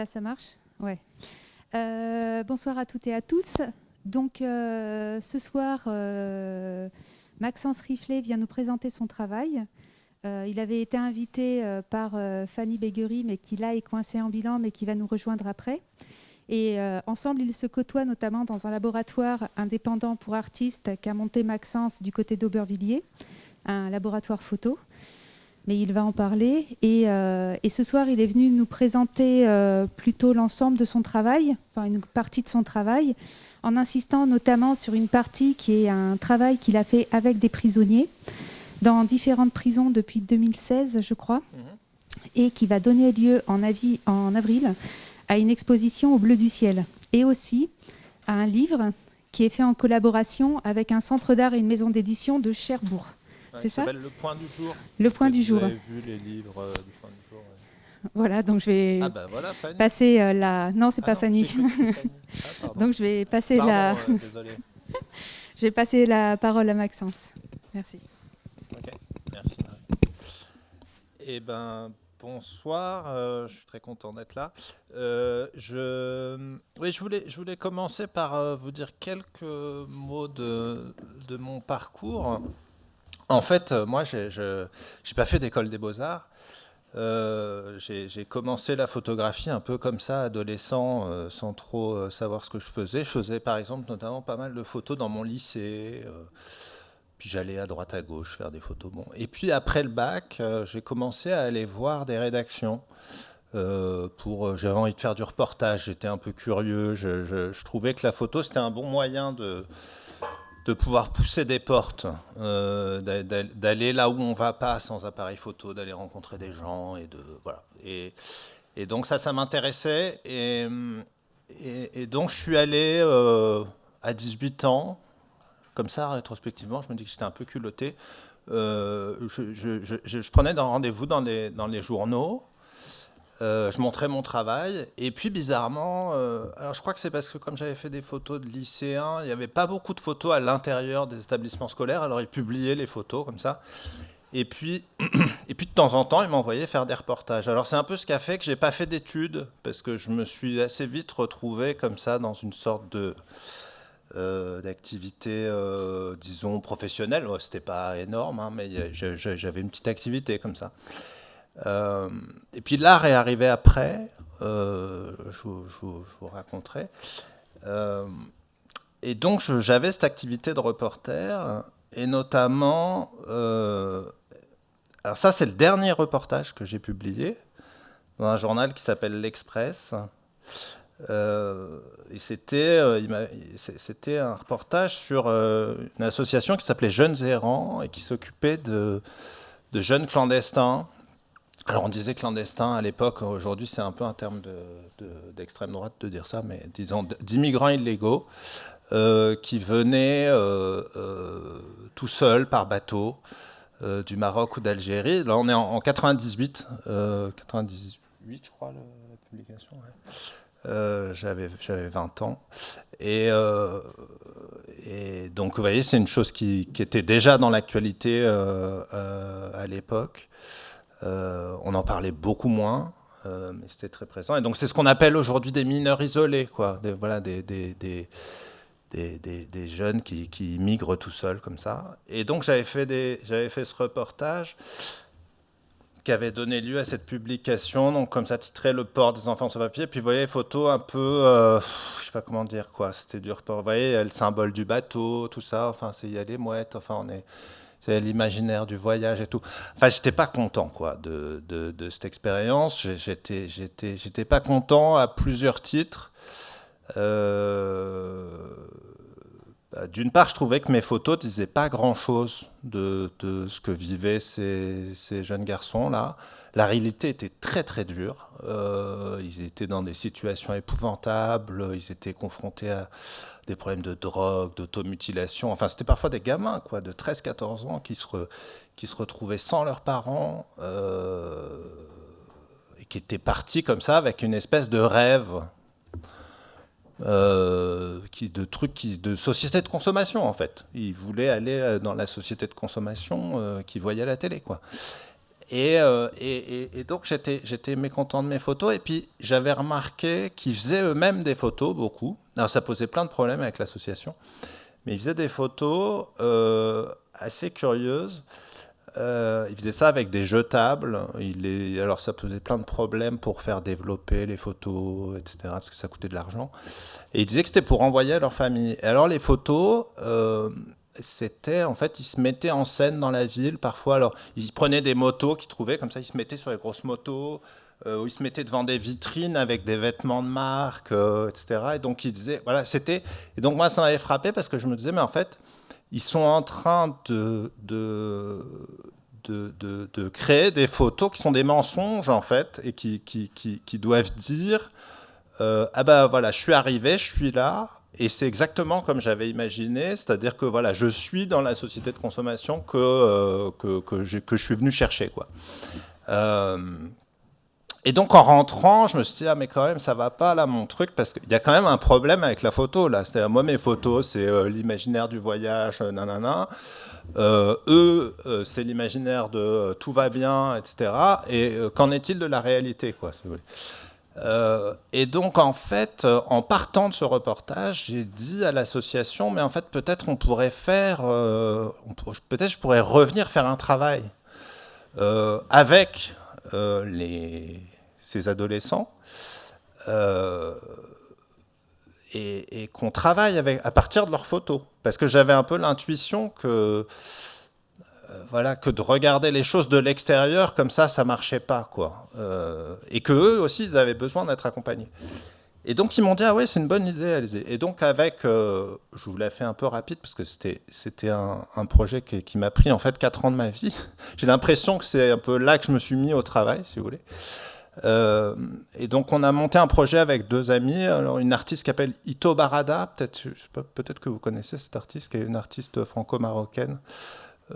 Là, ça marche? Ouais. Bonsoir à toutes et à tous. Donc, ce soir, Maxence Riflet vient nous présenter son travail. Il avait été invité par Fanny Béguery, mais qui là est coincé en bilan, mais qui va nous rejoindre après. Et ensemble, ils se côtoient notamment dans un laboratoire indépendant pour artistes qu'a monté Maxence du côté d'Aubervilliers, un laboratoire photo. Mais il va en parler. Et ce soir, il est venu nous présenter plutôt l'ensemble de son travail, enfin une partie de son travail, en insistant notamment sur une partie qui est un travail qu'il a fait avec des prisonniers dans différentes prisons depuis 2016, je crois, et qui va donner lieu en avril à une exposition au Bleu du Ciel, et aussi à un livre qui est fait en collaboration avec un centre d'art et une maison d'édition de Cherbourg. Ouais, C'est ça ? s'appelle Le Point du Jour. Le Point du Jour. Vous avez vu les livres du Point du Jour. Ouais. Voilà, donc je vais Voilà, Fanny. passer la... Non, c'est pas non, Fanny. j'ai cru que c'était Fanny. Pardon. Donc je vais passer Désolé. Je vais passer la parole à Maxence. Merci. Ok, merci. Eh ben, bonsoir, je suis très content d'être là. Je voulais commencer par vous dire quelques mots de mon parcours. En fait, moi, j'ai pas fait d'école des beaux-arts. J'ai commencé la photographie un peu comme ça, adolescent, sans trop savoir ce que je faisais. Je faisais par exemple notamment pas mal de photos dans mon lycée. Puis j'allais à droite à gauche faire des photos. Bon. Et puis après le bac, j'ai commencé à aller voir des rédactions. J'avais envie de faire du reportage, j'étais un peu curieux. Je trouvais que la photo, c'était un bon moyen de pouvoir pousser des portes, d'aller là où on ne va pas sans appareil photo, d'aller rencontrer des gens. Voilà. Et donc ça m'intéressait. Et donc je suis allé à 18 ans, comme ça, rétrospectivement, je me dis que j'étais un peu culotté. Je prenais un rendez-vous dans les journaux. Je montrais mon travail. Et puis, bizarrement, alors je crois que c'est parce que comme j'avais fait des photos de lycéens, il n'y avait pas beaucoup de photos à l'intérieur des établissements scolaires. Alors, ils publiaient les photos comme ça. Et puis de temps en temps, ils m'envoyaient faire des reportages. Alors, c'est un peu ce qui a fait que je n'ai pas fait d'études, parce que je me suis assez vite retrouvé comme ça dans une sorte d'activité, disons, professionnelle. C'était pas énorme, hein, mais j'avais une petite activité comme ça. Et puis l'art est arrivé après, je vous raconterai. Et donc j'avais cette activité de reporter, et notamment, alors ça c'est le dernier reportage que j'ai publié dans un journal qui s'appelle L'Express. Et c'était un reportage sur une association qui s'appelait Jeunes Errants et qui s'occupait de jeunes clandestins. Alors on disait clandestin à l'époque, aujourd'hui c'est un peu un terme d'extrême droite de dire ça, mais disons d'immigrants illégaux qui venaient tout seuls par bateau du Maroc ou d'Algérie. Là on est en 98, 98 je crois la publication. Ouais. J'avais 20 ans. Et donc vous voyez c'est une chose qui était déjà dans l'actualité à l'époque. On en parlait beaucoup moins, mais c'était très présent. Et donc c'est ce qu'on appelle aujourd'hui des mineurs isolés, quoi. Des jeunes qui migrent tout seuls comme ça. Et donc j'avais fait ce reportage qui avait donné lieu à cette publication, donc comme ça titré Le port des enfants sans papier. Puis vous voyez les photos un peu, je sais pas comment dire quoi. C'était du report. Vous voyez le symbole du bateau, tout ça. Enfin il y a les mouettes. Enfin c'est l'imaginaire du voyage et tout. Enfin, j'étais pas content, quoi, de cette expérience. J'étais pas content à plusieurs titres. D'une part, je trouvais que mes photos disaient pas grand-chose de ce que vivaient ces jeunes garçons-là. La réalité était très très dure. Ils étaient dans des situations épouvantables. Ils étaient confrontés à des problèmes de drogue, d'automutilation. Enfin, c'était parfois des gamins, quoi, de 13-14 ans qui se retrouvaient sans leurs parents et qui étaient partis comme ça avec une espèce de rêve de société de consommation, en fait. Ils voulaient aller dans la société de consommation qu'ils voyaient à la télé, quoi. Et donc j'étais mécontent de mes photos. Et puis j'avais remarqué qu'ils faisaient eux-mêmes des photos, beaucoup. Alors ça posait plein de problèmes avec l'association. Mais ils faisaient des photos assez curieuses. Ils faisaient ça avec des jetables. Alors ça posait plein de problèmes pour faire développer les photos, etc. Parce que ça coûtait de l'argent. Et ils disaient que c'était pour envoyer à leur famille. Et alors les photos... c'était en fait, ils se mettaient en scène dans la ville parfois. Alors, ils prenaient des motos qu'ils trouvaient, comme ça, ils se mettaient sur les grosses motos, ou ils se mettaient devant des vitrines avec des vêtements de marque, etc. Et donc, ils disaient, voilà, c'était. Et donc, moi, ça m'avait frappé parce que je me disais, mais en fait, ils sont en train de créer des photos qui sont des mensonges, en fait, et qui doivent dire, ah ben voilà, je suis arrivé, je suis là. Et c'est exactement comme j'avais imaginé, c'est-à-dire que voilà, je suis dans la société de consommation que je suis venu chercher, quoi. Et donc en rentrant, je me suis dit, ah mais quand même, ça va pas là mon truc, parce qu'il y a quand même un problème avec la photo, là. C'est-à-dire, moi, mes photos, c'est l'imaginaire du voyage, nanana. Eux, c'est l'imaginaire de tout va bien, etc. Et qu'en est-il de la réalité, quoi, si vous voulez. Et donc, en fait, en partant de ce reportage, j'ai dit à l'association, mais en fait, peut-être on pourrait faire, peut-être je pourrais revenir faire un travail avec ces adolescents et qu'on travaille à partir de leurs photos. Parce que j'avais un peu l'intuition que voilà, que de regarder les choses de l'extérieur comme ça marchait pas, quoi. Et que eux aussi, ils avaient besoin d'être accompagnés. Et donc ils m'ont dit, ah ouais, c'est une bonne idée, allez-y. Et donc je vous l'ai fait un peu rapide parce que c'était un projet qui m'a pris en fait 4 ans de ma vie. J'ai l'impression que c'est un peu là que je me suis mis au travail, si vous voulez. Et donc on a monté un projet avec 2 amis. Alors une artiste qui s'appelle Ito Barada, peut-être que vous connaissez cette artiste, qui est une artiste franco-marocaine.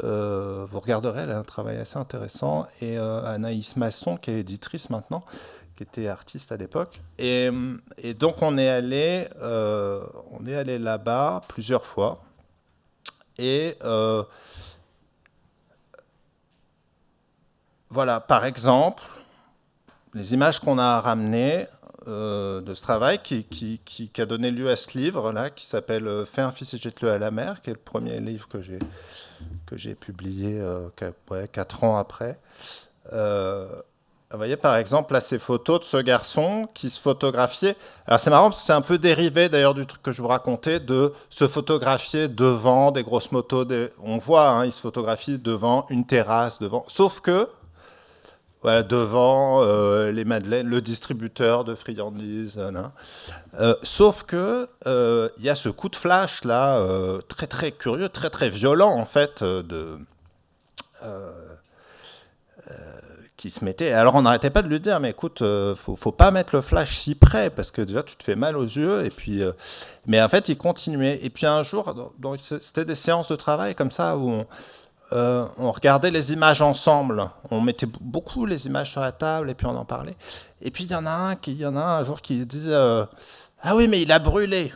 Vous regarderez, elle a un travail assez intéressant. Et Anaïs Masson, qui est éditrice maintenant, qui était artiste à l'époque. Et donc on est allé là-bas plusieurs fois. Et voilà, par exemple, les images qu'on a ramenées de ce travail qui a donné lieu à ce livre-là, qui s'appelle « Fais un fils et jette-le à la mer », qui est le premier livre que j'ai publié 4 ans après. Vous voyez, par exemple, là, ces photos de ce garçon qui se photographiait. Alors, c'est marrant parce que c'est un peu dérivé, d'ailleurs, du truc que je vous racontais, de se photographier devant des grosses motos. On voit, hein, il se photographie devant une terrasse, sauf que, voilà, devant les Madeleines, le distributeur de friandises. Sauf que il y a ce coup de flash, là, très, très curieux, très, très violent, en fait, qui se mettait. Alors on n'arrêtait pas de lui dire, mais écoute, faut pas mettre le flash si près parce que déjà tu te fais mal aux yeux. Et puis, mais en fait il continuait. Et puis un jour, donc c'était des séances de travail comme ça où on regardait les images ensemble. On mettait beaucoup les images sur la table et puis on en parlait. Et puis il y en a un jour qui dit ah oui mais il a brûlé.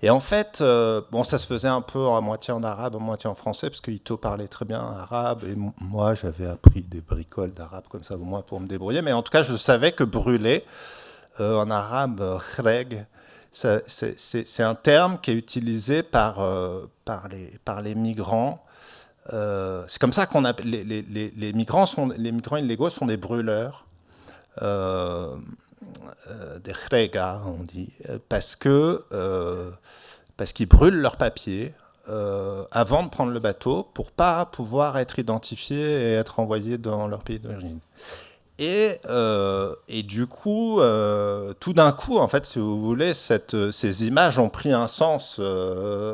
Et en fait, bon, ça se faisait un peu à moitié en arabe, à moitié en français, parce que Ito parlait très bien arabe, et moi, j'avais appris des bricoles d'arabe comme ça, au moins pour me débrouiller. Mais en tout cas, je savais que brûler, en arabe, khreg, c'est un terme qui est utilisé par les migrants. C'est comme ça qu'on appelle les migrants illégaux sont des brûleurs. Des khrega, on dit, parce qu'ils brûlent leurs papiers avant de prendre le bateau pour pas pouvoir être identifiés et être envoyés dans leur pays d'origine. Et du coup, tout d'un coup, en fait, si vous voulez, ces images ont pris un sens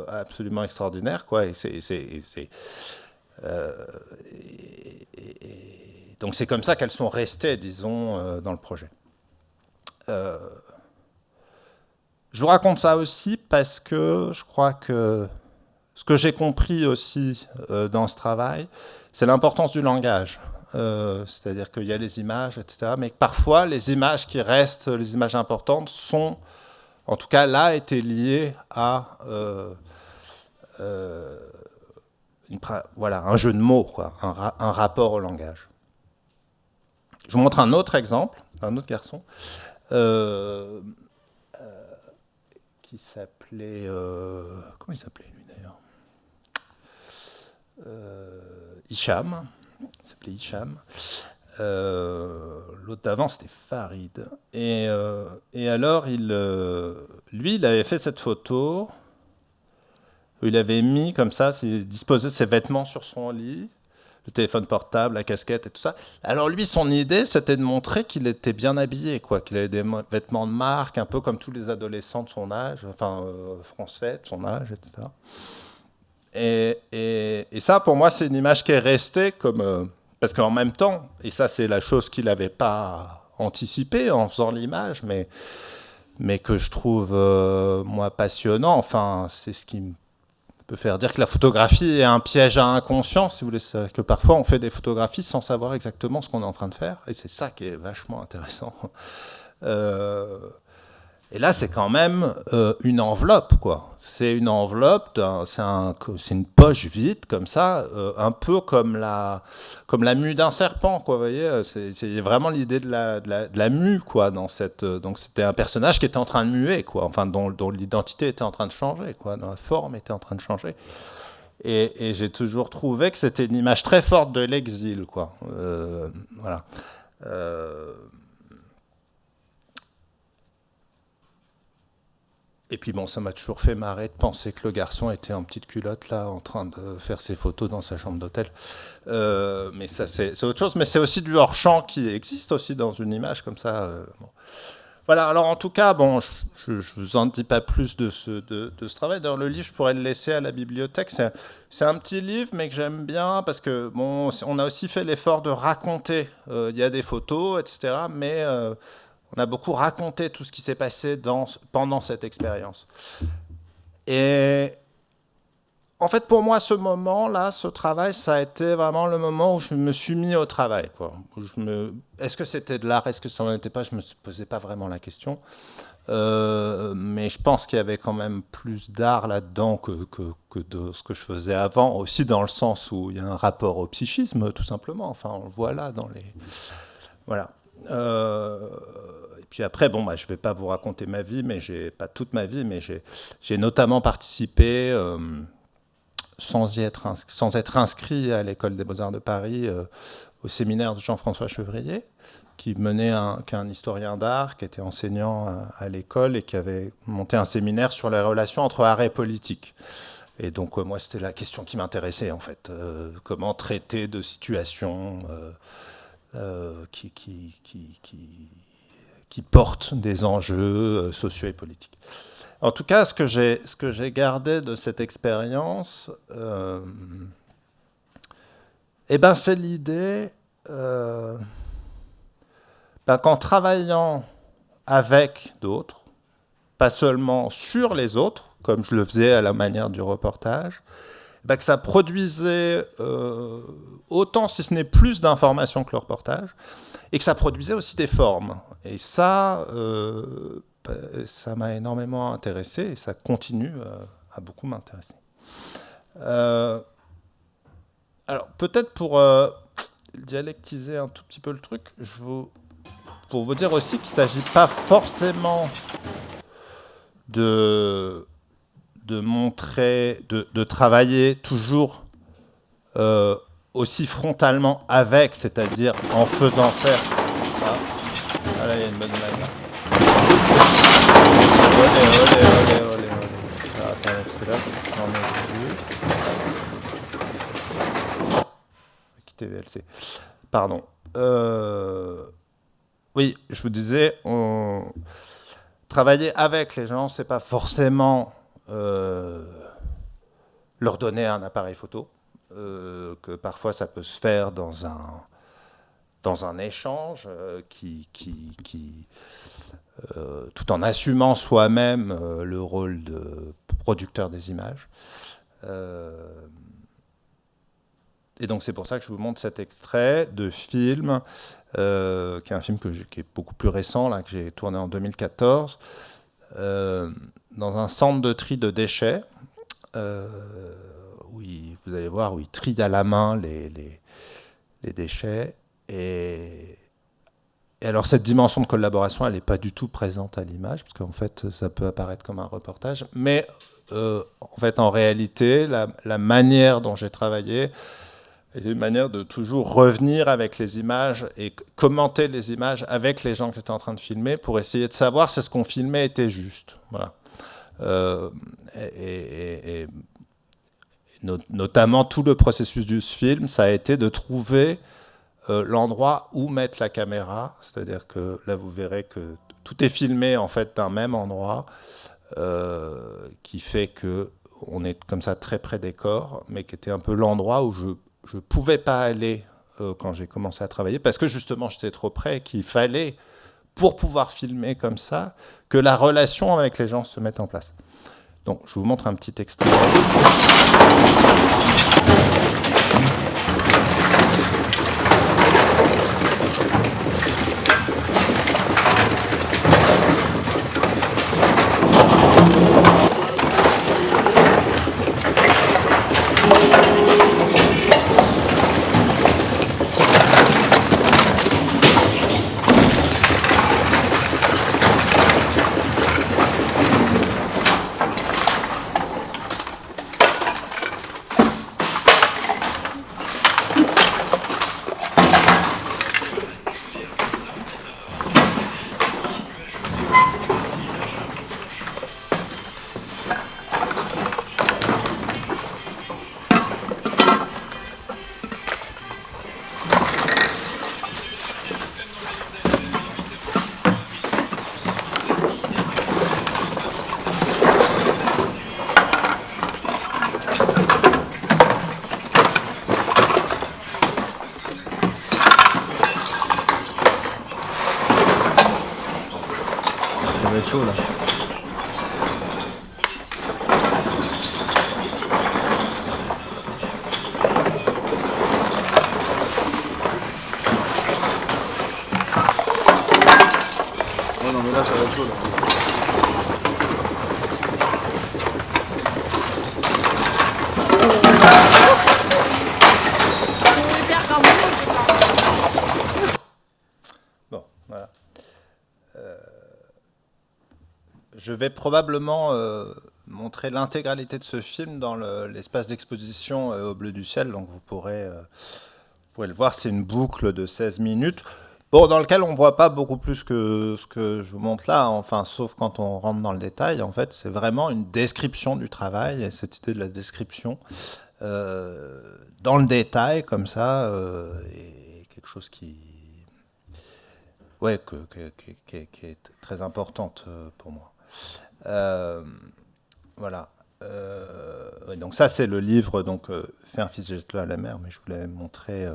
absolument extraordinaire, quoi. Donc c'est comme ça qu'elles sont restées, disons, dans le projet. Je vous raconte ça aussi parce que je crois que ce que j'ai compris aussi dans ce travail, c'est l'importance du langage. C'est-à-dire qu'il y a les images, etc. Mais parfois, les images qui restent, les images importantes, sont, en tout cas là, étaient liées à voilà, un jeu de mots, quoi, un rapport au langage. Je vous montre un autre exemple, un autre garçon, euh, qui s'appelait... comment il s'appelait, lui, d'ailleurs Hicham. Il s'appelait Hicham. L'autre d'avant, c'était Farid. Et alors, lui, il avait fait cette photo où il avait mis comme ça, disposé ses vêtements sur son lit, le téléphone portable, la casquette et tout ça. Alors lui, son idée, c'était de montrer qu'il était bien habillé, quoi, qu'il avait des vêtements de marque, un peu comme tous les adolescents de son âge, enfin français de son âge, etc. Et ça, pour moi, c'est une image qui est restée comme... parce qu'en même temps, et ça c'est la chose qu'il n'avait pas anticipée en faisant l'image, mais que je trouve, moi, passionnant, enfin, c'est ce qui me peut faire dire que la photographie est un piège à inconscient, si vous voulez, que parfois on fait des photographies sans savoir exactement ce qu'on est en train de faire, et c'est ça qui est vachement intéressant. Euh, Et là, c'est quand même une enveloppe, quoi. C'est une enveloppe, c'est une poche vide, comme ça, un peu comme la mue d'un serpent, quoi. Vous voyez, c'est vraiment l'idée de la mue, quoi. Donc, c'était un personnage qui était en train de muer, quoi. Enfin, dont l'identité était en train de changer, quoi. Dont la forme était en train de changer. Et j'ai toujours trouvé que c'était une image très forte de l'exil, quoi. Voilà. Et puis bon, ça m'a toujours fait marrer de penser que le garçon était en petite culotte là, en train de faire ses photos dans sa chambre d'hôtel. Mais ça, c'est autre chose. Mais c'est aussi du hors-champ qui existe aussi dans une image comme ça. Bon. Voilà. Alors en tout cas, bon, je vous en dis pas plus de ce travail. D'ailleurs, le livre, je pourrais le laisser à la bibliothèque. C'est un petit livre, mais que j'aime bien parce que bon, on a aussi fait l'effort de raconter. Il y a des photos, etc. Mais on a beaucoup raconté tout ce qui s'est passé pendant cette expérience. Et en fait, pour moi, ce moment-là, ce travail, ça a été vraiment le moment où je me suis mis au travail, quoi. Est-ce que c'était de l'art, est-ce que ça n'en était pas? Je ne me posais pas vraiment la question. Mais je pense qu'il y avait quand même plus d'art là-dedans que de ce que je faisais avant, aussi dans le sens où il y a un rapport au psychisme, tout simplement. Enfin, on le voit là dans les... Voilà. Et puis après, bon, bah, je ne vais pas vous raconter ma vie, mais pas toute ma vie, mais j'ai notamment participé, sans être inscrit à l'École des Beaux-Arts de Paris, au séminaire de Jean-François Chevrier, qui est un historien d'art, qui était enseignant à l'école et qui avait monté un séminaire sur les relations entre art et politique. Et donc, moi, c'était la question qui m'intéressait, en fait. Comment traiter de situations qui portent des enjeux sociaux et politiques. En tout cas, ce que j'ai gardé de cette expérience, c'est l'idée qu'en travaillant avec d'autres, pas seulement sur les autres, comme je le faisais à la manière du reportage, que ça produisait autant, si ce n'est plus d'informations que le reportage, et que ça produisait aussi des formes. Et ça, ça m'a énormément intéressé, et ça continue à beaucoup m'intéresser. Alors, peut-être pour dialectiser un tout petit peu le truc, pour vous dire aussi qu'il ne s'agit pas forcément de montrer, de travailler toujours aussi frontalement avec, c'est-à-dire en faisant faire. Ah là, il y a une bonne blague. Olé. Ah, attends, parce que là, j'en ai vu. Quitter VLC. Pardon. Oui, je vous disais, travailler avec les gens, c'est pas forcément leur donner un appareil photo, que parfois ça peut se faire dans un échange tout en assumant soi-même le rôle de producteur des images. Et donc c'est pour ça que je vous montre cet extrait de film, qui est un film qui est beaucoup plus récent, là, que j'ai tourné en 2014, dans un centre de tri de déchets, où vous allez voir, où ils trient à la main les déchets. Et alors cette dimension de collaboration, elle n'est pas du tout présente à l'image, parce qu'en fait, ça peut apparaître comme un reportage. Mais en fait, en réalité, la manière dont j'ai travaillé est une manière de toujours revenir avec les images et commenter les images avec les gens que j'étais en train de filmer pour essayer de savoir si ce qu'on filmait était juste. Voilà. Et notamment tout le processus du film, ça a été de trouver l'endroit où mettre la caméra, c'est-à-dire que là vous verrez que tout est filmé en fait d'un même endroit, qui fait que on est comme ça très près des corps, mais qui était un peu l'endroit où je pouvais pas aller quand j'ai commencé à travailler, parce que justement j'étais trop près, qu'il fallait, pour pouvoir filmer comme ça, que la relation avec les gens se mette en place. Donc je vous montre un petit extrait. Ça va être chaud là. Oh non mais là ça va être chaud là. Bon, voilà. Je vais probablement montrer l'intégralité de ce film dans l'espace d'exposition au Bleu du Ciel, donc vous pourrez le voir, c'est une boucle de 16 minutes, bon, dans lequel on ne voit pas beaucoup plus que ce que je vous montre là, enfin, sauf quand on rentre dans le détail. En fait, c'est vraiment une description du travail, et cette idée de la description dans le détail, comme ça, est quelque chose qui est très importante pour moi. Voilà. Ouais, donc ça c'est le livre, donc Fais un fils, jette-le à la mer, mais je voulais montrer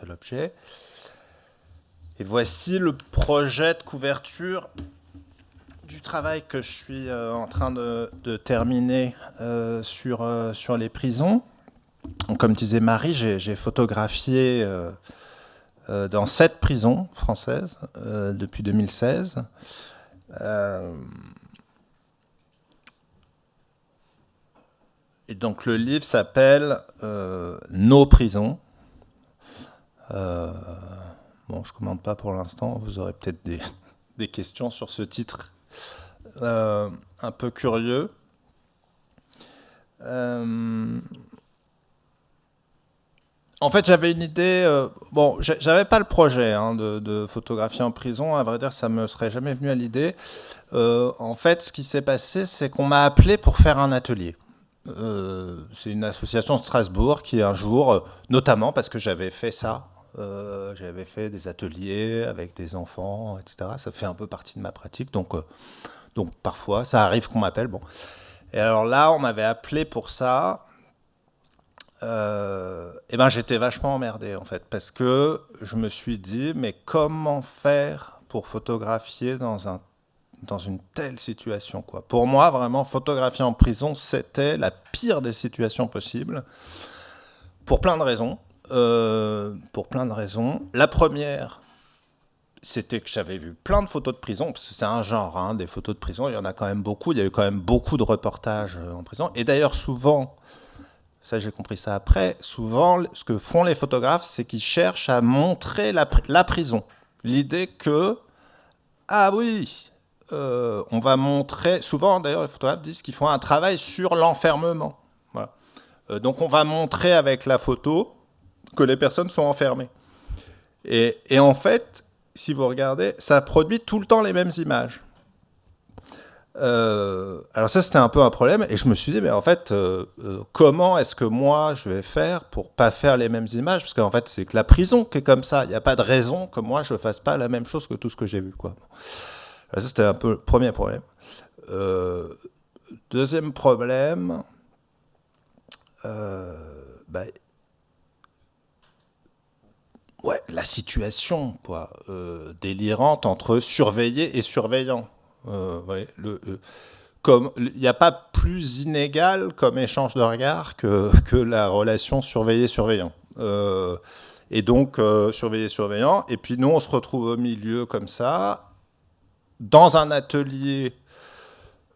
l'objet. Et voici le projet de couverture du travail que je suis en train de terminer sur les prisons. Donc, comme disait Marie, j'ai photographié dans 7 prisons françaises depuis 2016. Et donc le livre s'appelle Nos prisons. Bon, je ne commente pas pour l'instant, vous aurez peut-être des questions sur ce titre un peu curieux. En fait, j'avais une idée. Bon, j'avais pas le projet de photographier en prison. À vrai dire, ça me serait jamais venu à l'idée. En fait, ce qui s'est passé, c'est qu'on m'a appelé pour faire un atelier. C'est une association de Strasbourg qui, un jour, notamment parce que j'avais fait ça, j'avais fait des ateliers avec des enfants, etc. Ça fait un peu partie de ma pratique. Donc parfois, ça arrive qu'on m'appelle. Bon. Et alors là, on m'avait appelé pour ça. Et ben j'étais vachement emmerdé en fait, parce que je me suis dit, mais comment faire pour photographier dans une telle situation, quoi. Pour moi, vraiment, photographier en prison, c'était la pire des situations possibles, pour plein de raisons. La première, c'était que j'avais vu plein de photos de prison, parce que c'est un genre, des photos de prison, il y en a quand même beaucoup, il y a eu quand même beaucoup de reportages en prison, et d'ailleurs souvent, ça j'ai compris ça après, souvent ce que font les photographes, c'est qu'ils cherchent à montrer la prison. L'idée que, ah oui, on va montrer, souvent d'ailleurs les photographes disent qu'ils font un travail sur l'enfermement. Voilà. Donc on va montrer avec la photo que les personnes sont enfermées. Et en fait, si vous regardez, ça produit tout le temps les mêmes images. Alors ça c'était un peu un problème et je me suis dit mais en fait comment est-ce que moi je vais faire pour pas faire les mêmes images, parce qu'en fait c'est que la prison qui est comme ça, il n'y a pas de raison que moi je fasse pas la même chose que tout ce que j'ai vu, quoi. Alors, ça c'était un peu le premier problème. Deuxième problème, la situation, quoi, délirante entre surveillé et surveillant. Comme il n'y a pas plus inégal comme échange de regard que la relation surveillé-surveillant. Et donc, surveillé-surveillant. Et puis nous, on se retrouve au milieu comme ça, dans un atelier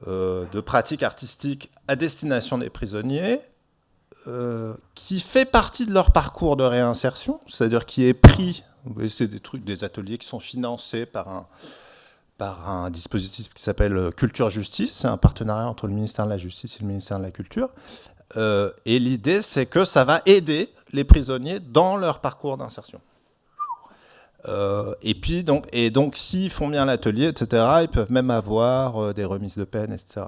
de pratique artistique à destination des prisonniers, qui fait partie de leur parcours de réinsertion, c'est-à-dire qui est pris, vous voyez, c'est des ateliers qui sont financés par un dispositif qui s'appelle Culture Justice, c'est un partenariat entre le ministère de la Justice et le ministère de la Culture, et l'idée c'est que ça va aider les prisonniers dans leur parcours d'insertion. Et donc s'ils font bien l'atelier, etc., ils peuvent même avoir des remises de peine, etc.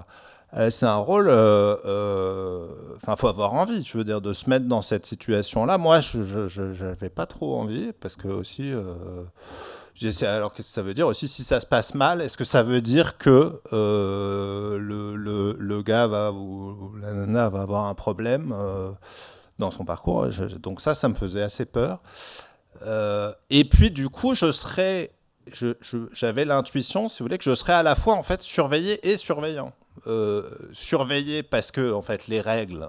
C'est un rôle, faut avoir envie, je veux dire, de se mettre dans cette situation-là. Moi, je n'avais pas trop envie, parce que aussi, alors qu'est-ce que ça veut dire aussi, si ça se passe mal, est-ce que ça veut dire que le gars ou la nana va avoir un problème dans son parcours? Donc ça me faisait assez peur. Et puis du coup, j'avais l'intuition, si vous voulez, que je serais à la fois en fait surveillé et surveillant. Surveillé parce que en fait les règles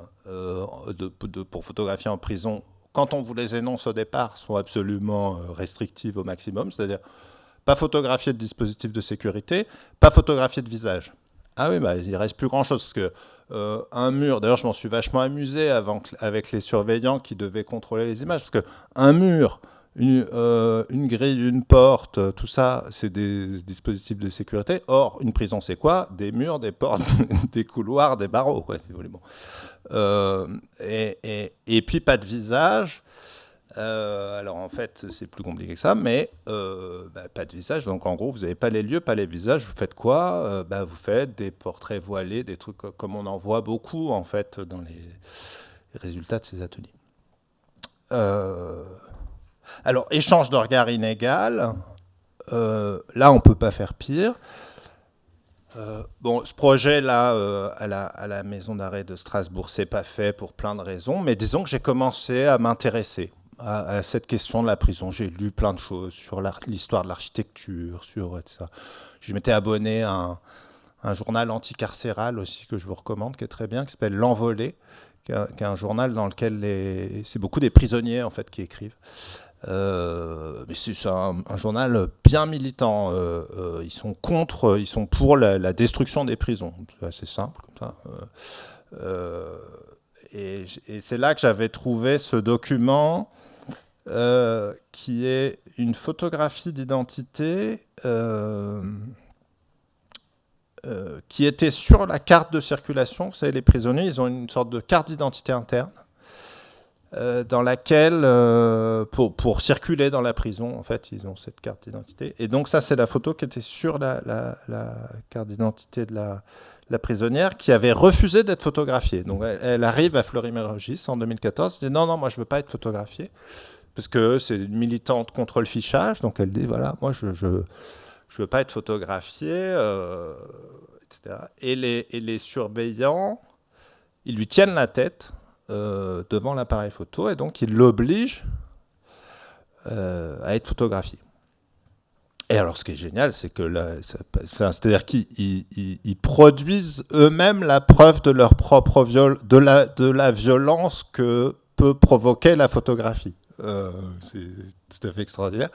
pour photographier en prison, quand on vous les énonce au départ, sont absolument restrictives au maximum, c'est-à-dire pas photographier de dispositif de sécurité, pas photographier de visage. Ah oui, il reste plus grand-chose, parce que un mur, d'ailleurs je m'en suis vachement amusé avec les surveillants qui devaient contrôler les images, parce qu'un mur, une grille, une porte, tout ça, c'est des dispositifs de sécurité. Or, une prison, c'est quoi? Des murs, des portes, des couloirs, des barreaux, quoi, si vous voulez. Bon. Et puis, pas de visage. Alors, en fait, c'est plus compliqué que ça, mais pas de visage. Donc, en gros, vous n'avez pas les lieux, pas les visages. Vous faites quoi? Vous faites des portraits voilés, des trucs comme on en voit beaucoup, en fait, dans les résultats de ces ateliers. Alors, échange de regard inégal, là, on ne peut pas faire pire. Ce projet-là, à la maison d'arrêt de Strasbourg, c'est pas fait pour plein de raisons, mais disons que j'ai commencé à m'intéresser à cette question de la prison. J'ai lu plein de choses sur l'histoire de l'architecture, sur etc. Je m'étais abonné à un journal anticarcéral aussi que je vous recommande, qui est très bien, qui s'appelle L'Envolée, qui est un journal dans lequel c'est beaucoup des prisonniers en fait qui écrivent. Mais c'est un journal bien militant. Ils sont pour la destruction des prisons. C'est assez simple comme ça. Et c'est là que j'avais trouvé ce document qui est une photographie d'identité qui était sur la carte de circulation. Vous savez, les prisonniers, ils ont une sorte de carte d'identité interne. Dans laquelle, pour circuler dans la prison, en fait, ils ont cette carte d'identité. Et donc ça, c'est la photo qui était sur la carte d'identité de la prisonnière, qui avait refusé d'être photographiée. Donc elle arrive à Fleury-Mérogis en 2014, elle dit non, moi je veux pas être photographiée, parce que c'est une militante contre le fichage, donc elle dit voilà, moi je veux pas être photographiée, etc. Et les surveillants, ils lui tiennent la tête devant l'appareil photo, et donc ils l'obligent à être photographié. Et alors ce qui est génial, c'est que c'est-à-dire qu'ils produisent eux-mêmes la preuve de leur propre de la violence que peut provoquer la photographie. C'est tout à fait extraordinaire.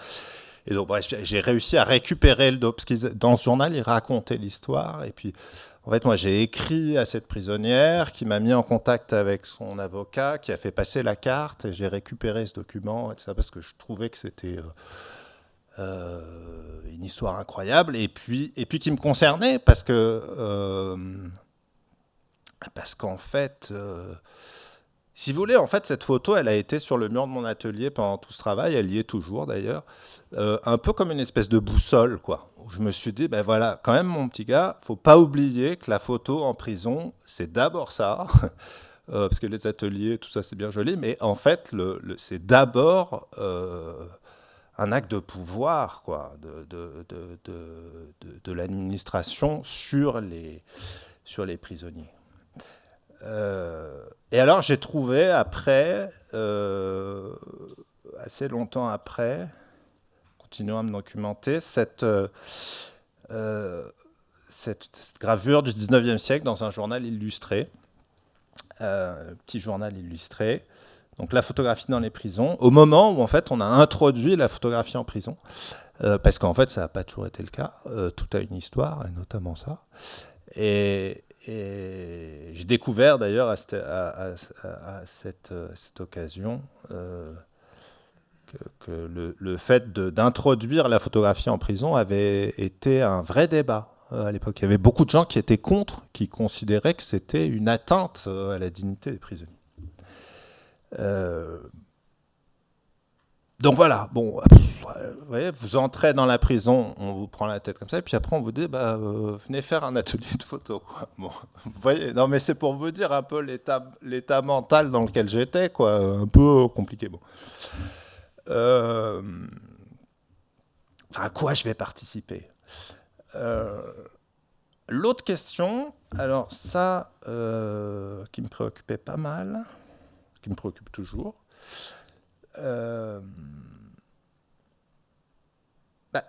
Et donc, bref, j'ai réussi à récupérer le parce que dans ce journal, il racontait l'histoire. Et puis, en fait, moi, j'ai écrit à cette prisonnière qui m'a mis en contact avec son avocat, qui a fait passer la carte. Et j'ai récupéré ce document, et tout ça, parce que je trouvais que c'était une histoire incroyable. Et puis qui me concernait, parce qu'en fait... si vous voulez, en fait, cette photo, elle a été sur le mur de mon atelier pendant tout ce travail. Elle y est toujours, d'ailleurs. Un peu comme une espèce de boussole, quoi. Où je me suis dit, ben voilà, quand même, mon petit gars, faut pas oublier que la photo en prison, c'est d'abord ça. Parce que les ateliers, tout ça, c'est bien joli. Mais en fait, c'est d'abord un acte de pouvoir, quoi, de l'administration sur les prisonniers. Et alors j'ai trouvé après, assez longtemps après, continuant à me documenter, cette gravure du 19e siècle dans un journal illustré, petit journal illustré. Donc la photographie dans les prisons, au moment où en fait on a introduit la photographie en prison, parce qu'en fait ça n'a pas toujours été le cas, tout a une histoire, et notamment ça. Et j'ai découvert d'ailleurs à cette occasion que le fait d'introduire la photographie en prison avait été un vrai débat à l'époque. Il y avait beaucoup de gens qui étaient contre, qui considéraient que c'était une atteinte à la dignité des prisonniers. Donc voilà, bon, vous voyez, vous entrez dans la prison, on vous prend la tête comme ça, et puis après on vous dit, venez faire un atelier de photo, quoi. Bon, vous voyez, non mais c'est pour vous dire un peu l'état mental dans lequel j'étais, quoi, un peu compliqué. Bon. À quoi je vais participer ? L'autre question, alors ça, qui me préoccupait pas mal, qui me préoccupe toujours,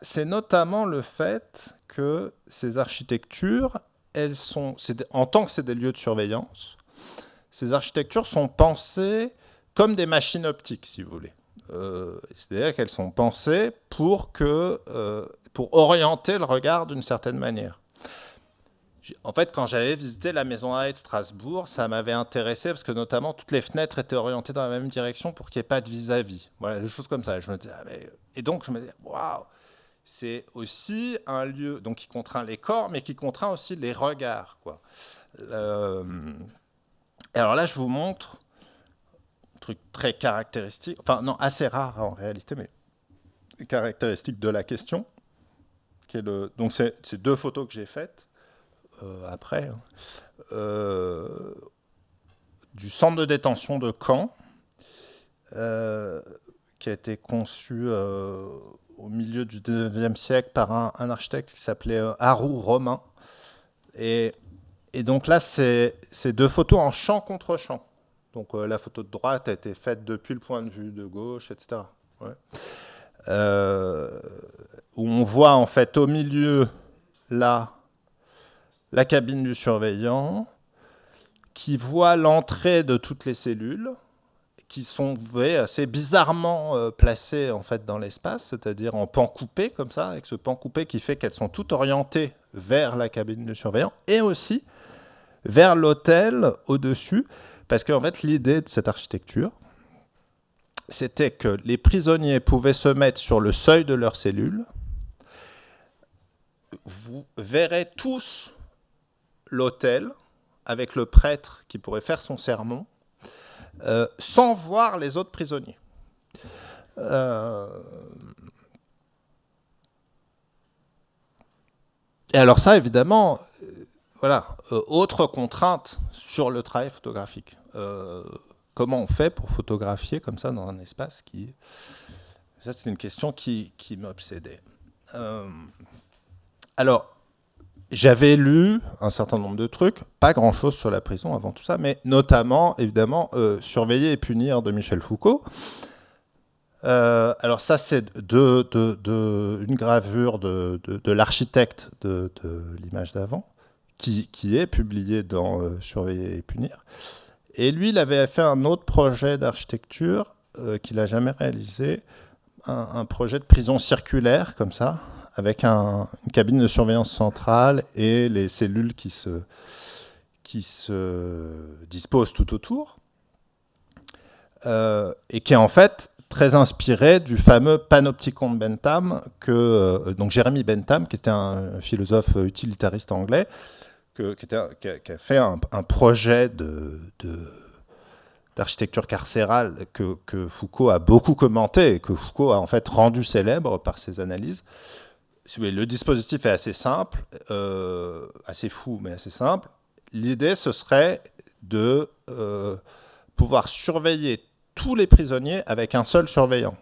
c'est notamment le fait que ces architectures, en tant que c'est des lieux de surveillance, ces architectures sont pensées comme des machines optiques, si vous voulez. C'est-à-dire qu'elles sont pensées pour orienter le regard d'une certaine manière. En fait, quand j'avais visité la Maison Arrêt de Strasbourg, ça m'avait intéressé parce que notamment toutes les fenêtres étaient orientées dans la même direction pour qu'il n'y ait pas de vis-à-vis. Voilà, des choses comme ça. Je me disais, et donc je me disais, waouh, c'est aussi un lieu donc qui contraint les corps, mais qui contraint aussi les regards, quoi. Alors là, je vous montre un truc très caractéristique, enfin non, assez rare en réalité, mais caractéristique de la question. Donc c'est deux photos que j'ai faites. Après, du centre de détention de Caen, qui a été conçu au milieu du 19e siècle par un architecte qui s'appelait Harou Romain. Et donc là, c'est deux photos en champ contre champ. Donc la photo de droite a été faite depuis le point de vue de gauche, etc. Ouais. Où on voit en fait au milieu, là, la cabine du surveillant, qui voit l'entrée de toutes les cellules, qui sont assez bizarrement placées en fait dans l'espace, c'est-à-dire en pan coupé comme ça, avec ce pan coupé qui fait qu'elles sont toutes orientées vers la cabine du surveillant et aussi vers l'hôtel au-dessus, parce qu'en fait l'idée de cette architecture, c'était que les prisonniers pouvaient se mettre sur le seuil de leur cellule. Vous verrez tous l'autel, avec le prêtre qui pourrait faire son sermon, sans voir les autres prisonniers. Et alors ça, évidemment, autre contrainte sur le travail photographique. Comment on fait pour photographier comme ça dans un espace qui... Ça, c'est une question qui m'obsédait. Alors, j'avais lu un certain nombre de trucs, pas grand-chose sur la prison avant tout ça, mais notamment, évidemment, Surveiller et punir de Michel Foucault. Alors ça, c'est une gravure de l'architecte de l'image d'avant, qui est publiée dans Surveiller et punir. Et lui, il avait fait un autre projet d'architecture qu'il n'a jamais réalisé, un projet de prison circulaire, comme ça, avec une cabine de surveillance centrale et les cellules qui se disposent tout autour, et qui est en fait très inspiré du fameux panopticon de Bentham, donc Jeremy Bentham, qui était un philosophe utilitariste anglais, qui a fait un projet d'architecture carcérale que Foucault a beaucoup commenté et que Foucault a en fait rendu célèbre par ses analyses. Le dispositif est assez simple, assez fou, mais assez simple. L'idée, ce serait de pouvoir surveiller tous les prisonniers avec un seul surveillant.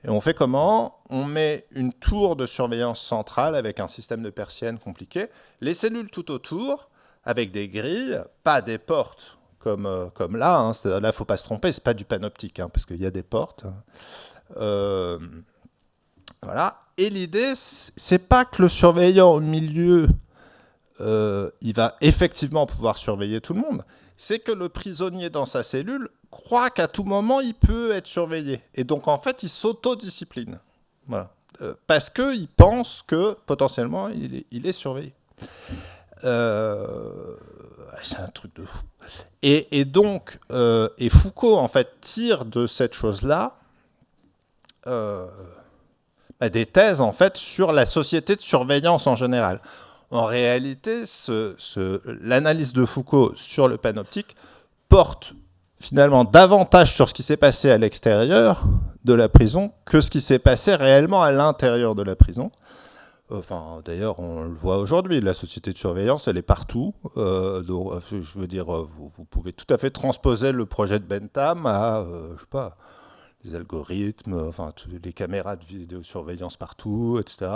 Et on fait comment ? On met une tour de surveillance centrale avec un système de persiennes compliqué, les cellules tout autour, avec des grilles, pas des portes comme là. Là, il ne faut pas se tromper, ce n'est pas du panoptique, parce qu'il y a des portes. Voilà. Et l'idée, c'est pas que le surveillant au milieu, il va effectivement pouvoir surveiller tout le monde. C'est que le prisonnier dans sa cellule croit qu'à tout moment, il peut être surveillé. Et donc, en fait, il s'autodiscipline. Voilà. Parce qu'il pense que, potentiellement, il est surveillé. C'est un truc de fou. Et donc, Foucault, en fait, tire de cette chose-là des thèses, en fait, sur la société de surveillance en général. En réalité, l'analyse de Foucault sur le panoptique porte finalement davantage sur ce qui s'est passé à l'extérieur de la prison que ce qui s'est passé réellement à l'intérieur de la prison. Enfin, d'ailleurs, on le voit aujourd'hui, la société de surveillance, elle est partout. Donc, je veux dire, vous pouvez tout à fait transposer le projet de Bentham à, je sais pas, les algorithmes, enfin, les caméras de vidéosurveillance partout, etc.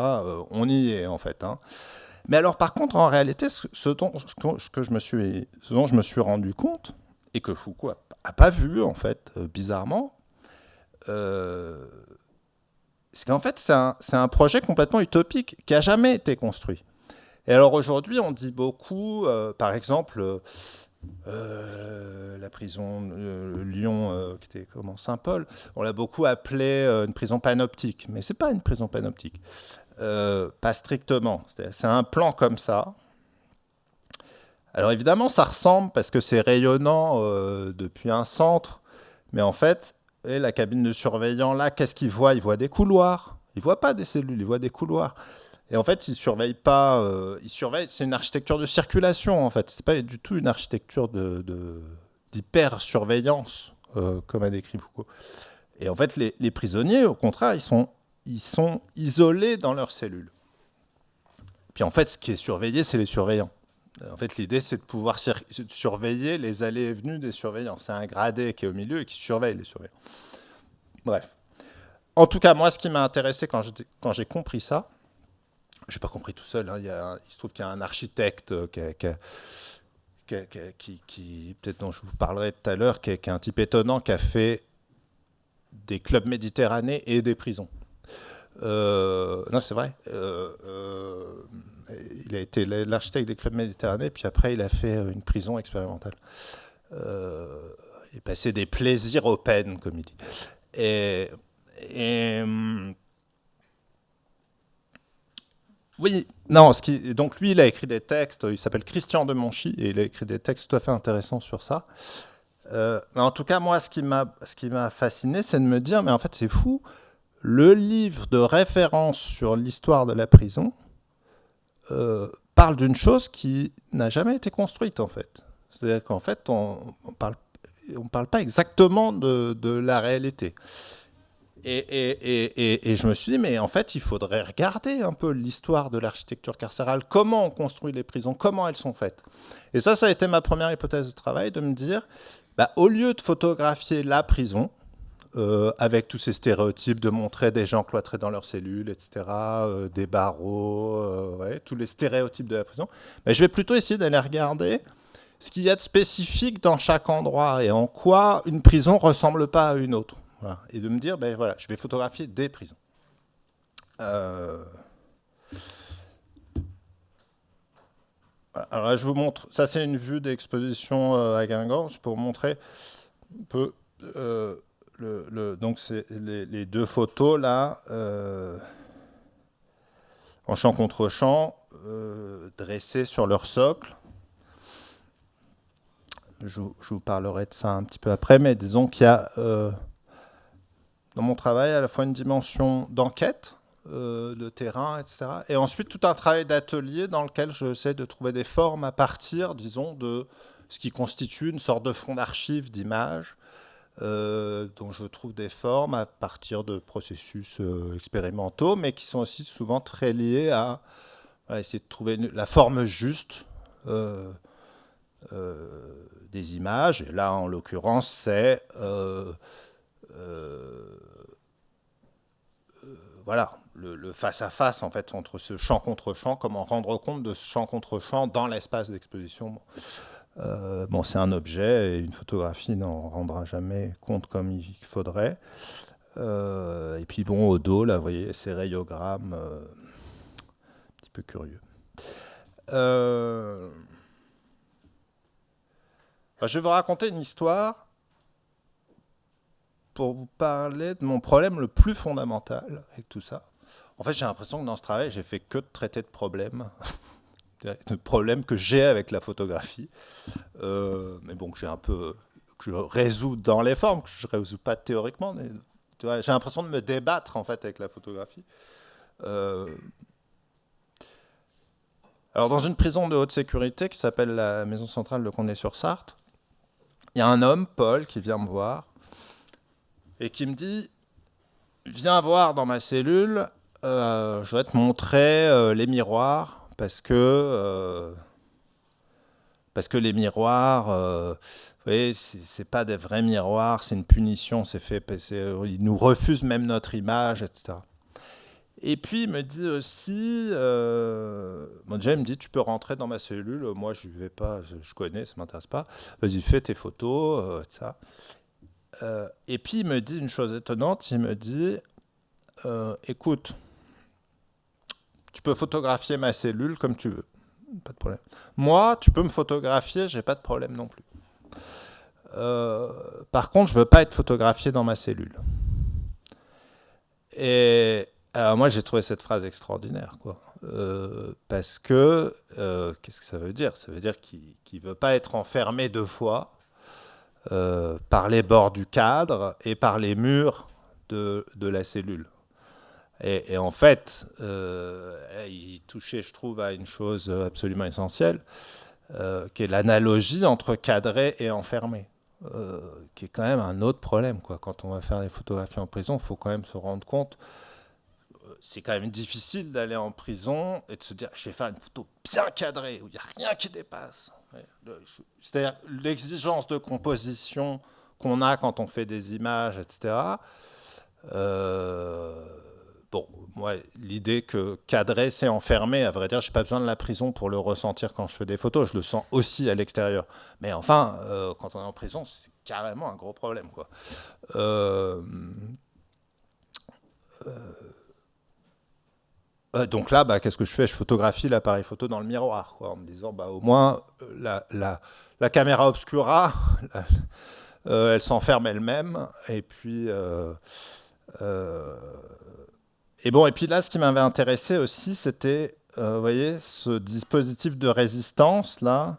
On y est, en fait. Mais alors, par contre, en réalité, ce dont je me suis rendu compte, et que Foucault n'a pas vu, en fait, bizarrement, c'est qu'en fait, c'est un projet complètement utopique qui n'a jamais été construit. Et alors, aujourd'hui, on dit beaucoup, par exemple, la prison Lyon, qui était Saint-Paul, on l'a beaucoup appelée une prison panoptique. Mais ce n'est pas une prison panoptique. Pas strictement. C'est un plan comme ça. Alors évidemment, ça ressemble parce que c'est rayonnant depuis un centre. Mais en fait, la cabine de surveillant, là, qu'est-ce qu'il voit ? Il voit des couloirs. Il ne voit pas des cellules, il voit des couloirs. Et en fait, il ne surveille pas... c'est une architecture de circulation, en fait. Ce n'est pas du tout une architecture d'hyper-surveillance, comme a décrit Foucault. Et en fait, les prisonniers, au contraire, ils sont isolés dans leurs cellules. Puis en fait, ce qui est surveillé, c'est les surveillants. En fait, l'idée, c'est de pouvoir surveiller les allées et venues des surveillants. C'est un gradé qui est au milieu et qui surveille les surveillants. Bref. En tout cas, moi, ce qui m'a intéressé quand j'ai compris ça, je n'ai pas compris tout seul, il se trouve qu'il y a un architecte qui peut-être dont je vous parlerai tout à l'heure, qui est un type étonnant, qui a fait des clubs méditerranéens et des prisons. Non, c'est vrai. Il a été l'architecte des clubs méditerranéens, puis après, il a fait une prison expérimentale. Il est passé des plaisirs aux peines, comme il dit. Oui, non, donc lui, il a écrit des textes, il s'appelle Christian de Monchy, et il a écrit des textes tout à fait intéressants sur ça. Mais en tout cas, moi, ce qui m'a fasciné, c'est de me dire, mais en fait, c'est fou, le livre de référence sur l'histoire de la prison parle d'une chose qui n'a jamais été construite, en fait. C'est-à-dire qu'en fait, on parle pas exactement de la réalité. Et je me suis dit, mais en fait, il faudrait regarder un peu l'histoire de l'architecture carcérale, comment on construit les prisons, comment elles sont faites. Et ça a été ma première hypothèse de travail, de me dire, au lieu de photographier la prison, avec tous ces stéréotypes, de montrer des gens cloîtrés dans leurs cellules, etc., des barreaux, tous les stéréotypes de la prison, je vais plutôt essayer d'aller regarder ce qu'il y a de spécifique dans chaque endroit et en quoi une prison ne ressemble pas à une autre. Voilà. Et de me dire, voilà, je vais photographier des prisons. Alors là, je vous montre, ça c'est une vue d'exposition à Guingamp, je peux vous montrer un peu donc c'est les deux photos là, en champ contre champ, dressées sur leur socle. Je vous parlerai de ça un petit peu après, mais disons qu'il y a dans mon travail à la fois une dimension d'enquête, de terrain, etc. Et ensuite tout un travail d'atelier dans lequel j'essaie de trouver des formes à partir, disons, de ce qui constitue une sorte de fond d'archives d'images, dont je trouve des formes à partir de processus expérimentaux, mais qui sont aussi souvent très liés à essayer de trouver la forme juste des images. Et là, en l'occurrence, c'est voilà, le face-à-face en fait, entre ce champ contre champ, comment rendre compte de ce champ contre champ dans l'espace d'exposition. Bon, c'est un objet et une photographie n'en rendra jamais compte comme il faudrait. Et puis bon, au dos, là, vous voyez, ces rayogrammes, un petit peu curieux. Je vais vous raconter une histoire pour vous parler de mon problème le plus fondamental avec tout ça. En fait, j'ai l'impression que dans ce travail, j'ai fait que de traiter de problèmes que j'ai avec la photographie. Mais bon, que je résous dans les formes, que je ne résous pas théoriquement. Mais, tu vois, j'ai l'impression de me débattre en fait avec la photographie. Alors, dans une prison de haute sécurité qui s'appelle la Maison Centrale de Condé-sur-Sarthe, il y a un homme, Paul, qui vient me voir et qui me dit « Viens voir dans ma cellule, je vais te montrer les miroirs, parce que les miroirs, vous voyez, c'est pas des vrais miroirs, c'est une punition, ils nous refusent même notre image, etc. » Et puis il me dit aussi, déjà il me dit tu peux rentrer dans ma cellule, moi je vais pas, je connais, ça m'intéresse pas, vas-y fais tes photos, etc. Et puis il me dit une chose étonnante, il me dit écoute, tu peux photographier ma cellule comme tu veux, pas de problème. Moi, tu peux me photographier, j'ai pas de problème non plus. Par contre, je veux pas être photographié dans ma cellule. Et alors moi, j'ai trouvé cette phrase extraordinaire, quoi. Parce que, qu'est-ce que ça veut dire ? Ça veut dire qu'il ne veut pas être enfermé deux fois par les bords du cadre et par les murs de la cellule. Et en fait, il touchait, je trouve, à une chose absolument essentielle, qui est l'analogie entre cadré et enfermé, qui est quand même un autre problème, quoi. Quand on va faire des photographies en prison, il faut quand même se rendre compte, c'est quand même difficile d'aller en prison et de se dire je vais faire une photo bien cadrée, où il n'y a rien qui dépasse. C'est-à-dire l'exigence de composition qu'on a quand on fait des images, etc. Bon, moi, l'idée que cadrer, c'est enfermer, à vrai dire, je n'ai pas besoin de la prison pour le ressentir quand je fais des photos, je le sens aussi à l'extérieur. Mais enfin, quand on est en prison, c'est carrément un gros problème, quoi. Donc là, qu'est-ce que je fais ? Je photographie l'appareil photo dans le miroir, quoi, en me disant, au moins, la caméra obscura, elle s'enferme elle-même, et puis... Et puis là, ce qui m'avait intéressé aussi, c'était, vous voyez, ce dispositif de résistance, là,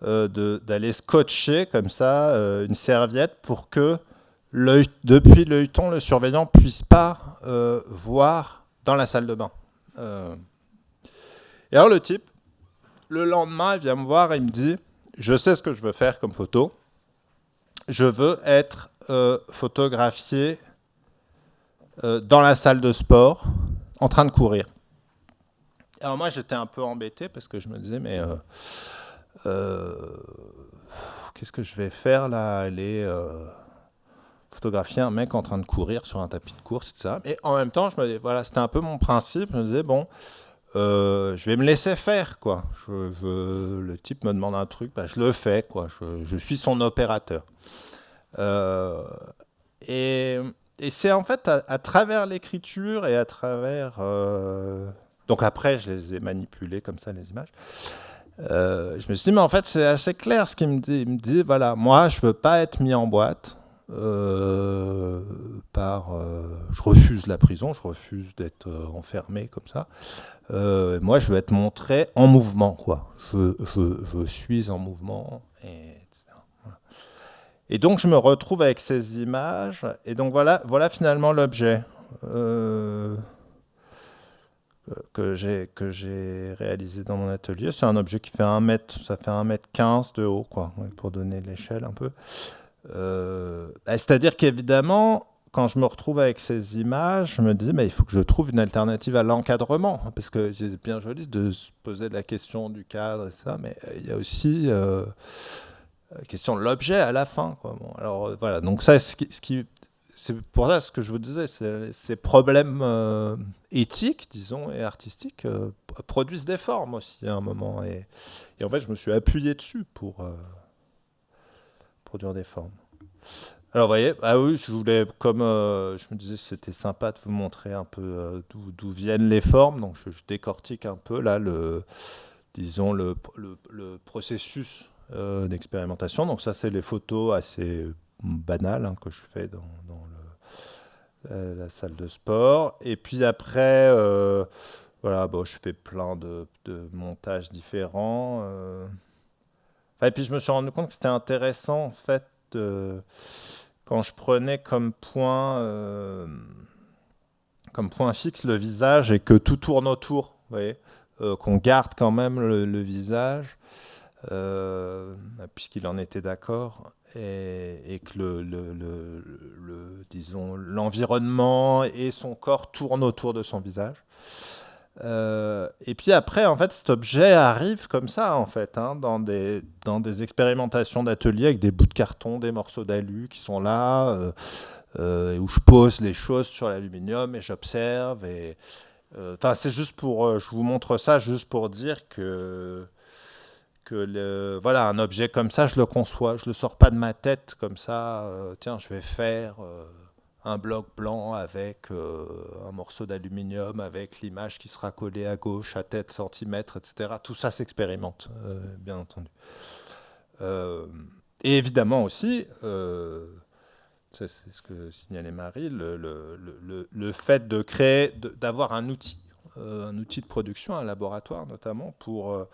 d'aller scotcher comme ça une serviette pour que, depuis l'œilleton, le surveillant ne puisse pas voir dans la salle de bain. Et alors le type, le lendemain, il vient me voir et il me dit, je sais ce que je veux faire comme photo, je veux être photographié dans la salle de sport, en train de courir. Alors moi, j'étais un peu embêté parce que je me disais, mais qu'est-ce que je vais faire là ? Aller photographier un mec en train de courir sur un tapis de course, etc. Et en même temps, je me disais, voilà, c'était un peu mon principe. Je me disais, bon, je vais me laisser faire, quoi. Le type me demande un truc, je le fais, quoi. Je suis son opérateur. Et c'est en fait à travers l'écriture et à travers... donc après, je les ai manipulées comme ça, les images. Je me suis dit, mais en fait, c'est assez clair ce qu'il me dit. Il me dit, voilà, moi, je ne veux pas être mis en boîte. je refuse la prison, je refuse d'être enfermé comme ça. Moi, je veux être montré en mouvement, quoi. Je suis en mouvement, etc. Voilà. Et donc, je me retrouve avec ces images. Et donc, voilà finalement l'objet que j'ai réalisé dans mon atelier. C'est un objet qui fait 1 mètre, ça fait 1,15 m de haut, quoi, pour donner l'échelle un peu. C'est-à-dire qu'évidemment, quand je me retrouve avec ces images, je me dis, mais il faut que je trouve une alternative à l'encadrement, parce que c'est bien joli de se poser la question du cadre et ça, mais il y a aussi la question de l'objet à la fin, quoi. Bon, alors voilà, donc ça, c'est pour ça ce que je vous disais, ces problèmes éthiques, disons, et artistiques produisent des formes aussi à un moment, et en fait, je me suis appuyé dessus pour produire des formes. Alors, vous voyez, ah oui, je voulais, comme je me disais, c'était sympa de vous montrer un peu d'où viennent les formes. Donc, je décortique un peu là disons le processus d'expérimentation. Donc, ça, c'est les photos assez banales que je fais dans la salle de sport. Et puis après, voilà, bon, je fais plein de montages différents. Et puis, je me suis rendu compte que c'était intéressant, en fait, quand je prenais comme point fixe le visage et que tout tourne autour, vous voyez, qu'on garde quand même le visage, puisqu'il en était d'accord, et que disons, l'environnement et son corps tournent autour de son visage. Et puis après, en fait, cet objet arrive comme ça, en fait, dans des expérimentations d'atelier avec des bouts de carton, des morceaux d'alu qui sont là, où je pose les choses sur l'aluminium et j'observe. C'est juste pour, je vous montre ça juste pour dire que voilà, un objet comme ça, je le conçois, je le sors pas de ma tête comme ça. Tiens, je vais faire un bloc blanc avec un morceau d'aluminium, avec l'image qui sera collée à gauche, à tête, centimètre, etc. Tout ça s'expérimente, bien entendu. Et évidemment aussi, c'est ce que signalait Marie, le fait de créer, d'avoir un outil de production, un laboratoire notamment, pour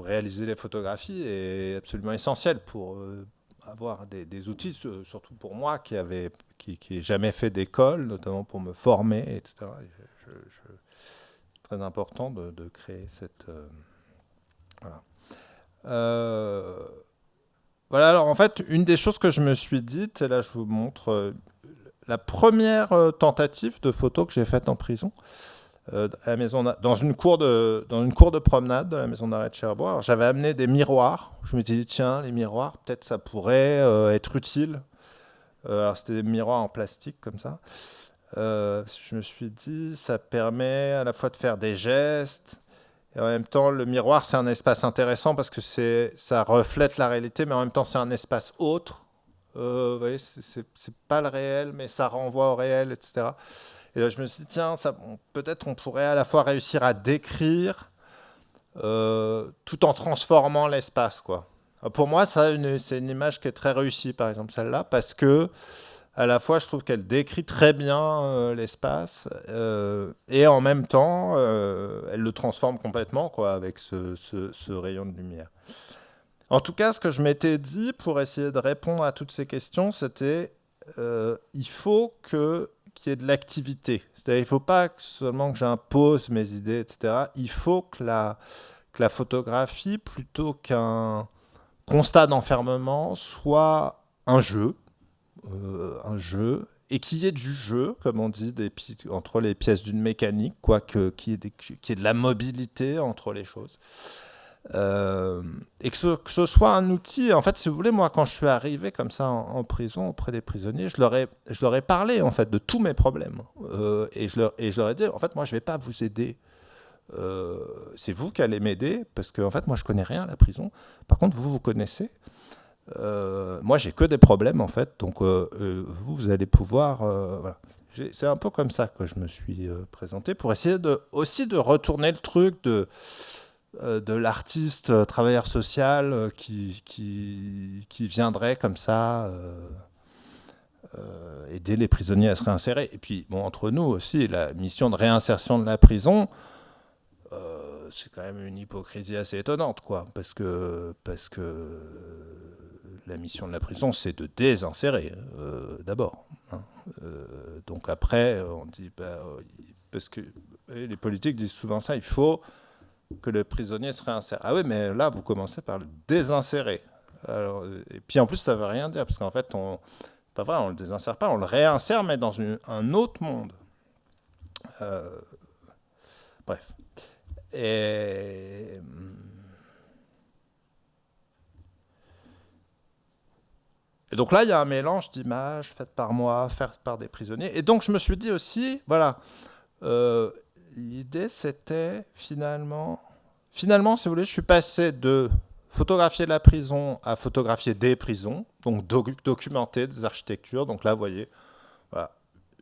réaliser les photographies est absolument essentiel pour avoir des outils, surtout pour moi qui n'ai jamais fait d'école, notamment pour me former, etc. C'est très important de créer cette... voilà. Voilà, alors en fait, une des choses que je me suis dite, et là je vous montre la première tentative de photo que j'ai faite en prison, à la maison, dans une cour de promenade de la maison d'arrêt de Cherbourg. Alors, j'avais amené des miroirs. Je me suis dit, tiens, les miroirs, peut-être ça pourrait être utile. Alors, c'était des miroirs en plastique, comme ça. Je me suis dit, ça permet à la fois de faire des gestes, et en même temps, le miroir, c'est un espace intéressant parce que ça reflète la réalité, mais en même temps, c'est un espace autre. Vous voyez, c'est pas le réel, mais ça renvoie au réel, etc. Et là, je me suis dit, tiens, peut-être on pourrait à la fois réussir à décrire tout en transformant l'espace, quoi. Alors pour moi, c'est une image qui est très réussie, par exemple, celle-là, parce que à la fois, je trouve qu'elle décrit très bien l'espace et en même temps, elle le transforme complètement, quoi, avec ce rayon de lumière. En tout cas, ce que je m'étais dit pour essayer de répondre à toutes ces questions, c'était il faut qu'il y ait de l'activité. C'est-à-dire, il ne faut pas seulement que j'impose mes idées, etc. Il faut que la photographie, plutôt qu'un constat d'enfermement, soit un jeu, et qu'il y ait du jeu, comme on dit, entre les pièces d'une mécanique, qu'il y ait de la mobilité entre les choses. Et que ce soit un outil. En fait, si vous voulez, moi, quand je suis arrivé comme ça en prison auprès des prisonniers, je leur ai parlé en fait de tous mes problèmes et je leur ai dit, en fait, moi, je vais pas vous aider. C'est vous qui allez m'aider parce que en fait, moi, je connais rien à la prison. Par contre, vous connaissez. Moi, j'ai que des problèmes en fait. Donc, vous allez pouvoir. Voilà. C'est un peu comme ça que je me suis présenté pour essayer aussi de retourner le truc de l'artiste travailleur social qui viendrait comme ça aider les prisonniers à se réinsérer. Et puis, bon, entre nous aussi, la mission de réinsertion de la prison, c'est quand même une hypocrisie assez étonnante, quoi, parce que la mission de la prison, c'est de désinsérer, d'abord. Hein. Donc après, on dit, parce que les politiques disent souvent ça, il faut que le prisonnier se réinsère. Ah oui, mais là, vous commencez par le désinsérer. Alors, et puis en plus, ça ne veut rien dire, parce qu'en fait, pas vrai, on ne le désinsère pas, on le réinsère, mais dans un autre monde. Bref. Et donc là, il y a un mélange d'images faites par moi, faites par des prisonniers. Et donc, je me suis dit aussi, voilà, l'idée, c'était finalement, si vous voulez, je suis passé de photographier la prison à photographier des prisons, donc documenter des architectures. Donc là, vous voyez, voilà,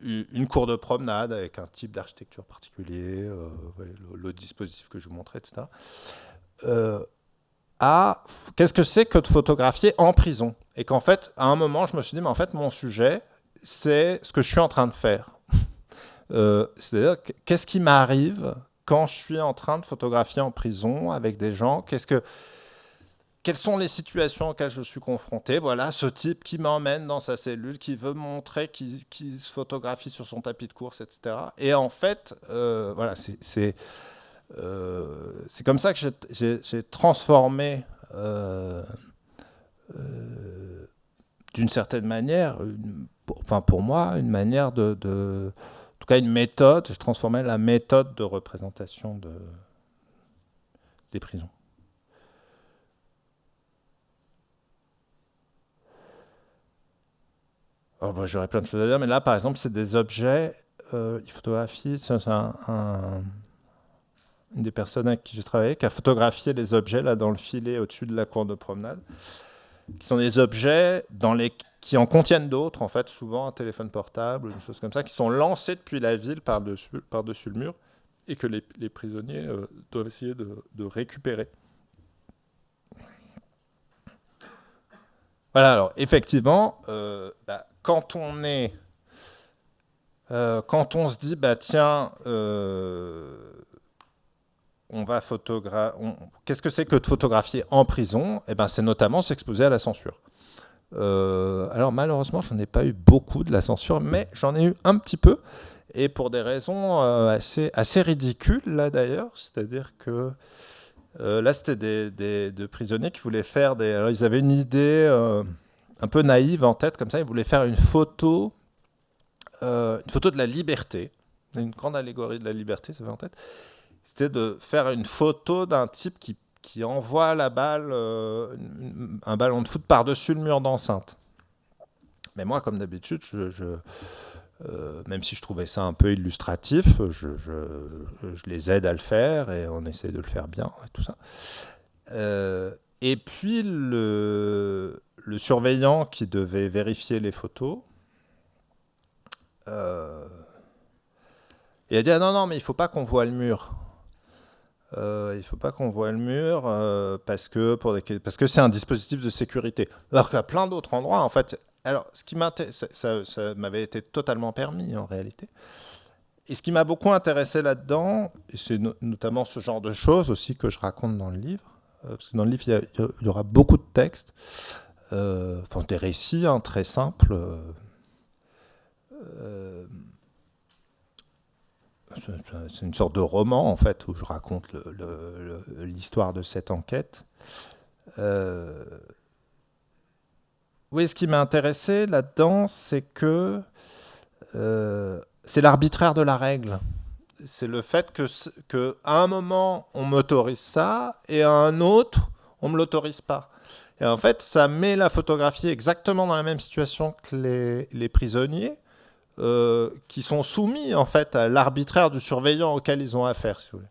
une cour de promenade avec un type d'architecture particulier, le dispositif que je vous montrais, etc. Qu'est-ce que c'est que de photographier en prison? Et qu'en fait, à un moment, je me suis dit, mais en fait, mon sujet, c'est ce que je suis en train de faire. C'est-à-dire, qu'est-ce qui m'arrive quand je suis en train de photographier en prison avec des gens? Quelles sont les situations auxquelles je suis confronté? Voilà, ce type qui m'emmène dans sa cellule, qui veut me montrer qu'il se photographie sur son tapis de course, etc. Et en fait, voilà, c'est comme ça que j'ai transformé, d'une certaine manière, pour moi, une manière en tout cas une méthode. J'ai transformé la méthode de représentation des prisons. Alors, j'aurais plein de choses à dire, mais là, par exemple, c'est des objets. Il photographie. C'est une des personnes avec qui j'ai travaillé qui a photographié les objets là dans le filet au-dessus de la cour de promenade, qui sont des objets qui en contiennent d'autres, en fait, souvent un téléphone portable, une chose comme ça, qui sont lancés depuis la ville par-dessus le mur et que les prisonniers doivent essayer de récupérer. Voilà, alors effectivement, quand on se dit, tiens, on va qu'est-ce que c'est que de photographier en prison? C'est notamment s'exposer à la censure. Alors malheureusement, j'en ai pas eu beaucoup de la censure, mais j'en ai eu un petit peu, et pour des raisons assez ridicules, là d'ailleurs. C'est-à-dire que là, c'était des prisonniers qui voulaient faire alors, ils avaient une idée un peu naïve en tête, comme ça, ils voulaient faire une photo de la liberté, une grande allégorie de la liberté, ça avait en tête. C'était de faire une photo d'un type qui envoie la balle, un ballon de foot par-dessus le mur d'enceinte. Mais moi, comme d'habitude, même si je trouvais ça un peu illustratif, je les aide à le faire et on essaie de le faire bien et tout ça. Et puis le surveillant qui devait vérifier les photos, il a dit non, mais il ne faut pas qu'on voit le mur. Il ne faut pas qu'on voit le mur parce que c'est un dispositif de sécurité. Alors qu'à plein d'autres endroits, en fait, alors ce qui ça m'avait été totalement permis en réalité. Et ce qui m'a beaucoup intéressé là-dedans, et c'est notamment ce genre de choses aussi que je raconte dans le livre, parce que dans le livre il y aura beaucoup de textes, des récits très simples. C'est une sorte de roman, en fait, où je raconte l'histoire de cette enquête. Oui, ce qui m'a intéressé là-dedans, c'est que c'est l'arbitraire de la règle. C'est le fait que à un moment, on m'autorise ça, et à un autre, on ne me l'autorise pas. Et en fait, ça met la photographie exactement dans la même situation que les prisonniers, qui sont soumis en fait à l'arbitraire du surveillant auquel ils ont affaire, si vous voulez.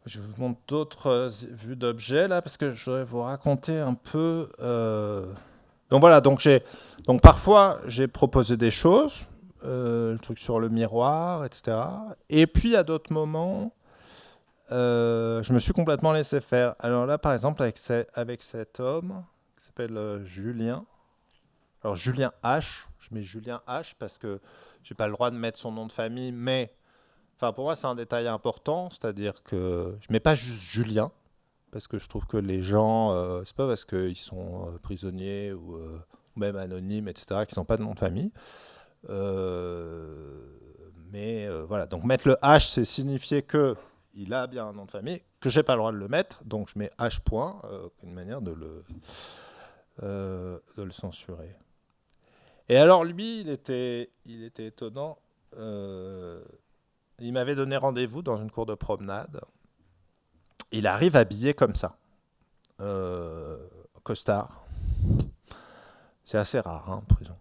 Je vous montre d'autres vues d'objets là, parce que je voudrais vous raconter un peu. Donc voilà, donc Donc parfois, j'ai proposé des choses, le truc sur le miroir, etc. Et puis à d'autres moments, je me suis complètement laissé faire. Alors là, par exemple, avec cet homme qui s'appelle Julien. Alors Julien H, je mets Julien H parce que j'ai pas le droit de mettre son nom de famille, mais enfin pour moi c'est un détail important, c'est-à-dire que je mets pas juste Julien parce que je trouve que les gens, c'est pas parce qu'ils sont prisonniers ou même anonymes, etc., qui sont pas de nom de famille. Mais voilà, donc mettre le H, c'est signifier que il a bien un nom de famille, que j'ai pas le droit de le mettre, donc je mets H point, une manière de le censurer. Et alors lui, il était étonnant. Il m'avait donné rendez-vous dans une cour de promenade. Il arrive habillé comme ça, costard. C'est assez rare, en prison.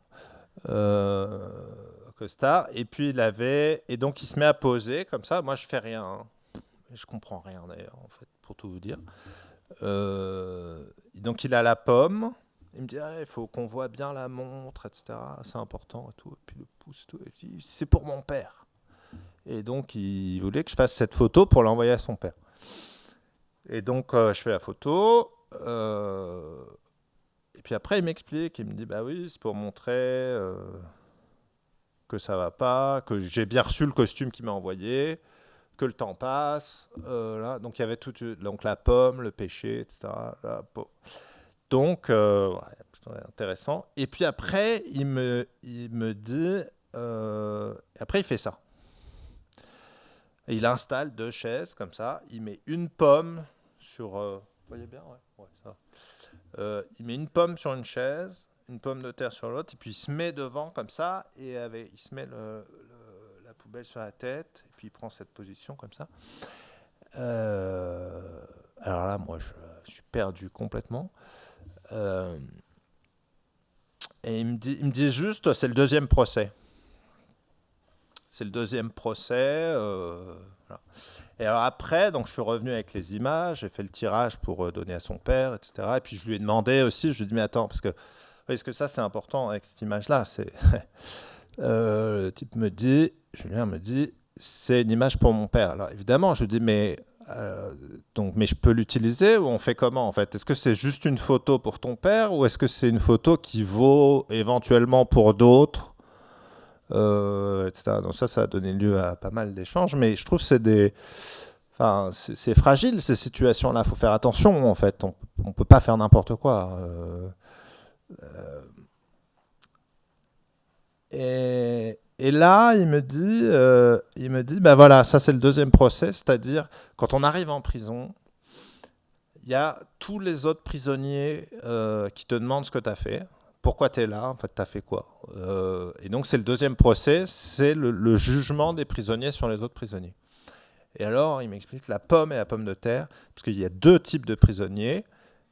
Costard. Et puis et donc il se met à poser comme ça. Moi, je fais rien. Hein. Je comprends rien d'ailleurs, en fait, pour tout vous dire. Donc il a la pomme. Il me dit, il faut qu'on voit bien la montre, etc. C'est important et tout. Et puis le pouce, tout. Et puis, c'est pour mon père. Et donc, il voulait que je fasse cette photo pour l'envoyer à son père. Et donc, je fais la photo. Et puis après, il m'explique. Il me dit, bah oui, c'est pour montrer que ça va pas, que j'ai bien reçu le costume qu'il m'a envoyé, que le temps passe. Là. Donc, il y avait donc la pomme, le péché, etc. Là, donc, intéressant. Et puis après, il me dit... après, il fait ça. Et il installe 2 chaises, comme ça. Il met une pomme sur... vous voyez bien, ouais ça. Il met une pomme sur une chaise, une pomme de terre sur l'autre, et puis il se met devant, comme ça, et il se met la poubelle sur la tête, et puis il prend cette position, comme ça. Alors là, moi, je suis perdu complètement. Et il me dit juste, c'est le deuxième procès. C'est le deuxième procès. Voilà. Et alors après, donc je suis revenu avec les images, j'ai fait le tirage pour donner à son père, etc. Et puis je lui ai demandé aussi, je lui ai dit, mais attends, parce que ça c'est important avec cette image-là. Le type Julien me dit, c'est une image pour mon père. Alors évidemment, je lui dis, mais je peux l'utiliser ou on fait comment en fait ? Est-ce que c'est juste une photo pour ton père ou est-ce que c'est une photo qui vaut éventuellement pour d'autres, etc. Donc ça a donné lieu à pas mal d'échanges, mais je trouve que c'est fragile ces situations-là. Il faut faire attention en fait. On peut pas faire n'importe quoi. Et là, il me dit, ben voilà, ça c'est le deuxième procès, c'est-à-dire quand on arrive en prison, il y a tous les autres prisonniers qui te demandent ce que tu as fait, pourquoi tu es là, en fait, tu as fait quoi. Et donc c'est le deuxième procès, c'est le jugement des prisonniers sur les autres prisonniers. Et alors, il m'explique la pomme et la pomme de terre, parce qu'il y a 2 types de prisonniers.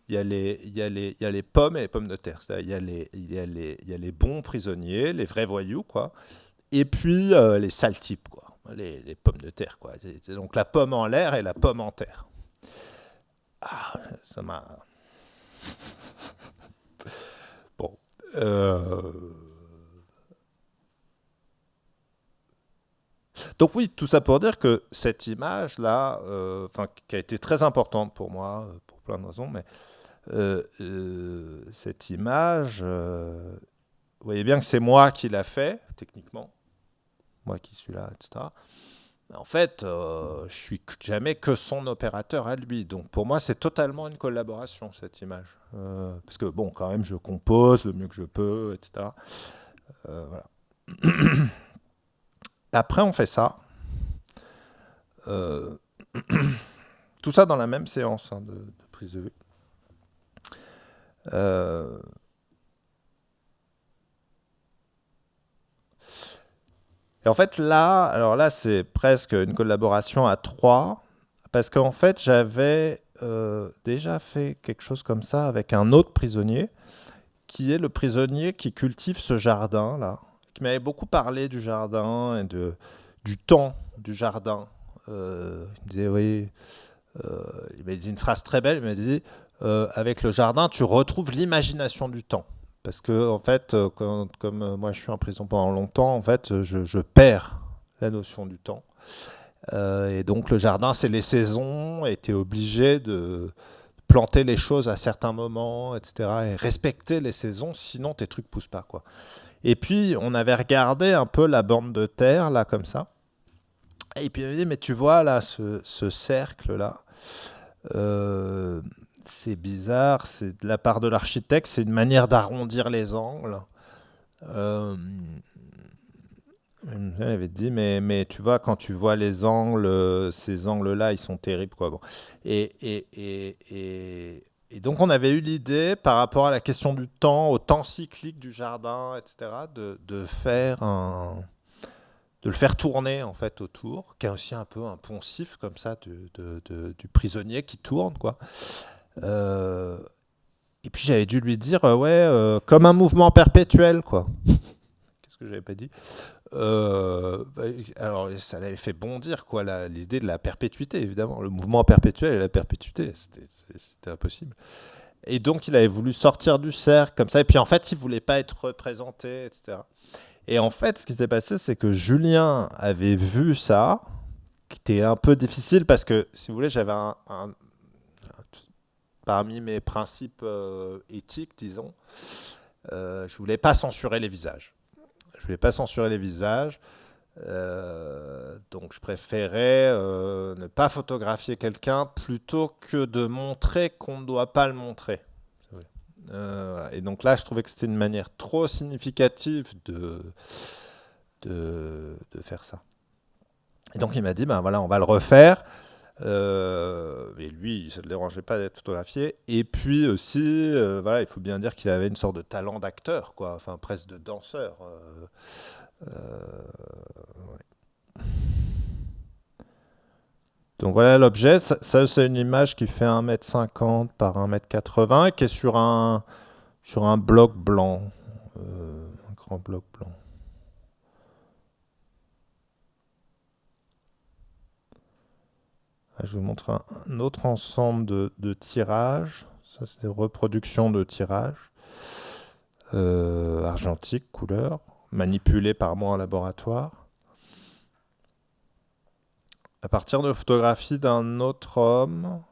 Il y a les pommes et les pommes de terre. C'est-à-dire, il y a les bons prisonniers, les vrais voyous, quoi. Et puis les sales types, quoi. Les pommes de terre, quoi. C'est donc la pomme en l'air et la pomme en terre. Ah, ça m'a... Bon. Donc oui, tout ça pour dire que cette image-là, qui a été très importante pour moi, pour plein de raisons, mais cette image, vous voyez bien que c'est moi qui l'a fait, techniquement, moi qui suis là, etc. Mais en fait, je suis jamais que son opérateur à lui. Donc pour moi, c'est totalement une collaboration, cette image. Parce que bon, quand même, je compose le mieux que je peux, etc. Voilà. Après, on fait ça. Tout ça dans la même séance de prise de vue. Et en fait, là, c'est presque une collaboration à 3, parce qu'en fait, j'avais déjà fait quelque chose comme ça avec un autre prisonnier, qui est le prisonnier qui cultive ce jardin-là, qui m'avait beaucoup parlé du jardin et du temps du jardin. Il me disait, oui, il m'a dit une phrase très belle, il m'a dit, avec le jardin, tu retrouves l'imagination du temps. Parce que, en fait, comme moi je suis en prison pendant longtemps, en fait, je perds la notion du temps. Et donc, le jardin, c'est les saisons, et tu es obligé de planter les choses à certains moments, etc. Et respecter les saisons, sinon tes trucs poussent pas, quoi. Et puis, on avait regardé un peu la bande de terre, là, comme ça. Et puis, il m'a dit, mais tu vois, là, ce cercle-là, c'est bizarre, c'est de la part de l'architecte, c'est une manière d'arrondir les angles. Elle avait dit, mais tu vois, quand tu vois les angles, ces angles-là, ils sont terribles, quoi. Bon. Et donc, on avait eu l'idée, par rapport à la question du temps, au temps cyclique du jardin, etc., de le faire tourner, en fait, autour, qui est aussi un peu un poncif, comme ça, du prisonnier qui tourne, quoi. Et puis, j'avais dû lui dire, comme un mouvement perpétuel, quoi. Qu'est-ce que j'avais pas dit? Alors, ça l'avait fait bondir, quoi, l'idée de la perpétuité, évidemment. Le mouvement perpétuel et la perpétuité, c'était impossible. Et donc, il avait voulu sortir du cercle, comme ça. Et puis, en fait, il voulait pas être représenté, etc. Et en fait, ce qui s'est passé, c'est que Julien avait vu ça, qui était un peu difficile, parce que, si vous voulez, j'avais parmi mes principes éthiques, disons, je voulais pas censurer les visages. Je voulais pas censurer les visages, donc je préférais ne pas photographier quelqu'un plutôt que de montrer qu'on ne doit pas le montrer. Voilà. Et donc là, je trouvais que c'était une manière trop significative de faire ça. Et donc il m'a dit, ben voilà, on va le refaire. Et lui, ça ne le dérangeait pas d'être photographié. Et puis aussi, voilà, il faut bien dire qu'il avait une sorte de talent d'acteur, quoi, enfin presque de danseur. Ouais. Donc voilà l'objet. Ça, c'est une image qui fait 1,50 m par 1,80 m et qui est sur un bloc blanc, un grand bloc blanc. Je vous montre un autre ensemble de tirages. Ça, c'est des reproductions de tirages argentiques, couleur, manipulés par moi en laboratoire. À partir de photographies d'un autre homme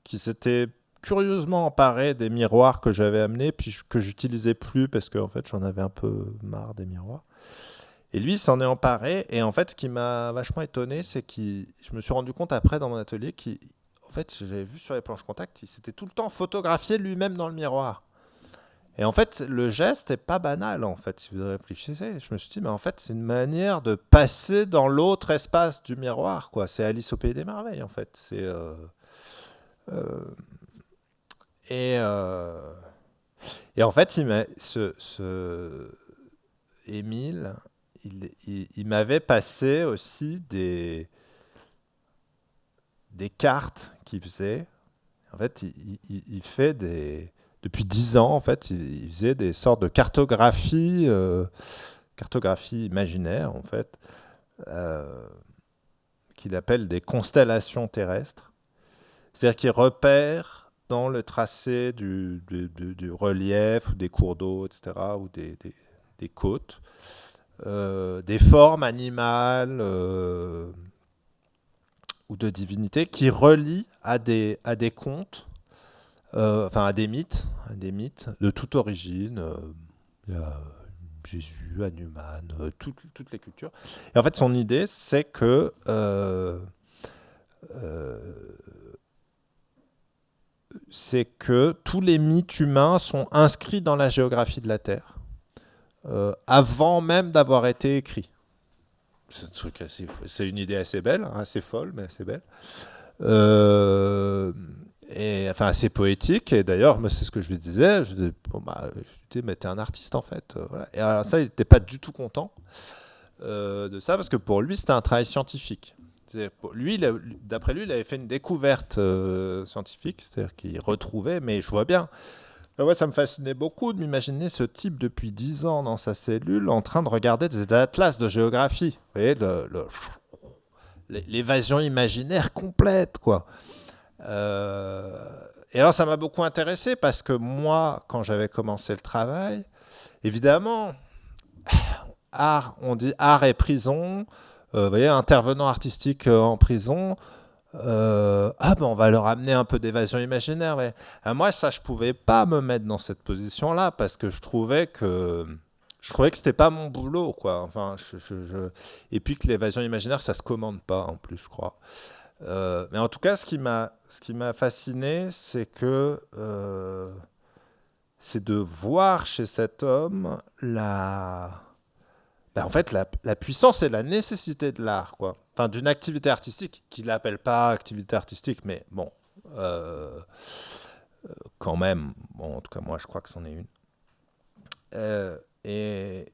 qui s'était curieusement emparé des miroirs que j'avais amenés, puis que j'utilisais plus parce que en fait, j'en avais un peu marre des miroirs. Et lui, il s'en est emparé. Et en fait, ce qui m'a vachement étonné, c'est que je me suis rendu compte après dans mon atelier qu'en fait, j'avais vu sur les planches contact, il s'était tout le temps photographié lui-même dans le miroir. Et en fait, le geste n'est pas banal, en fait, si vous réfléchissez. Je me suis dit, mais en fait, c'est une manière de passer dans l'autre espace du miroir, quoi. C'est Alice au Pays des Merveilles, en fait. Et en fait, Émile, il m'avait passé aussi des cartes qu'il faisait. En fait, il fait depuis 10 ans, en fait, il faisait des sortes de cartographie imaginaire, en fait, qu'il appelle des constellations terrestres. C'est-à-dire qu'il repère dans le tracé du relief ou des cours d'eau, etc., ou des côtes, des formes animales ou de divinités qui relient à des contes, enfin à des mythes de toute origine. Il y a Jésus, Hanuman, toutes les cultures. Et en fait, son idée, c'est que tous les mythes humains sont inscrits dans la géographie de la Terre, avant même d'avoir été écrits. C'est une idée assez belle, hein, assez folle, mais assez belle. Et enfin assez poétique. Et d'ailleurs, moi, c'est ce que je lui disais. Je lui disais, mais t'es un artiste en fait. Voilà. Et alors ça, il n'était pas du tout content de ça, parce que pour lui, c'était un travail scientifique. D'après lui, il avait fait une découverte scientifique, c'est-à-dire qu'il retrouvait, mais je vois bien. Ouais, ça me fascinait beaucoup de m'imaginer ce type depuis 10 ans dans sa cellule en train de regarder des atlas de géographie. Vous voyez, l'évasion imaginaire complète, quoi. Et alors, ça m'a beaucoup intéressé parce que moi, quand j'avais commencé le travail, évidemment, on dit art et prison. Vous voyez, intervenant artistique en prison. On va leur amener un peu d'évasion imaginaire. Ouais. Moi, ça, je pouvais pas me mettre dans cette position-là parce que je trouvais que c'était pas mon boulot, quoi. Enfin, et puis que l'évasion imaginaire, ça se commande pas, en plus, je crois. Mais en tout cas, ce qui m'a fasciné, c'est de voir chez cet homme en fait, la puissance et la nécessité de l'art, quoi. Enfin, d'une activité artistique, qu'il l'appelle pas activité artistique, mais bon, quand même. Bon, en tout cas, moi, je crois que c'en est une. Et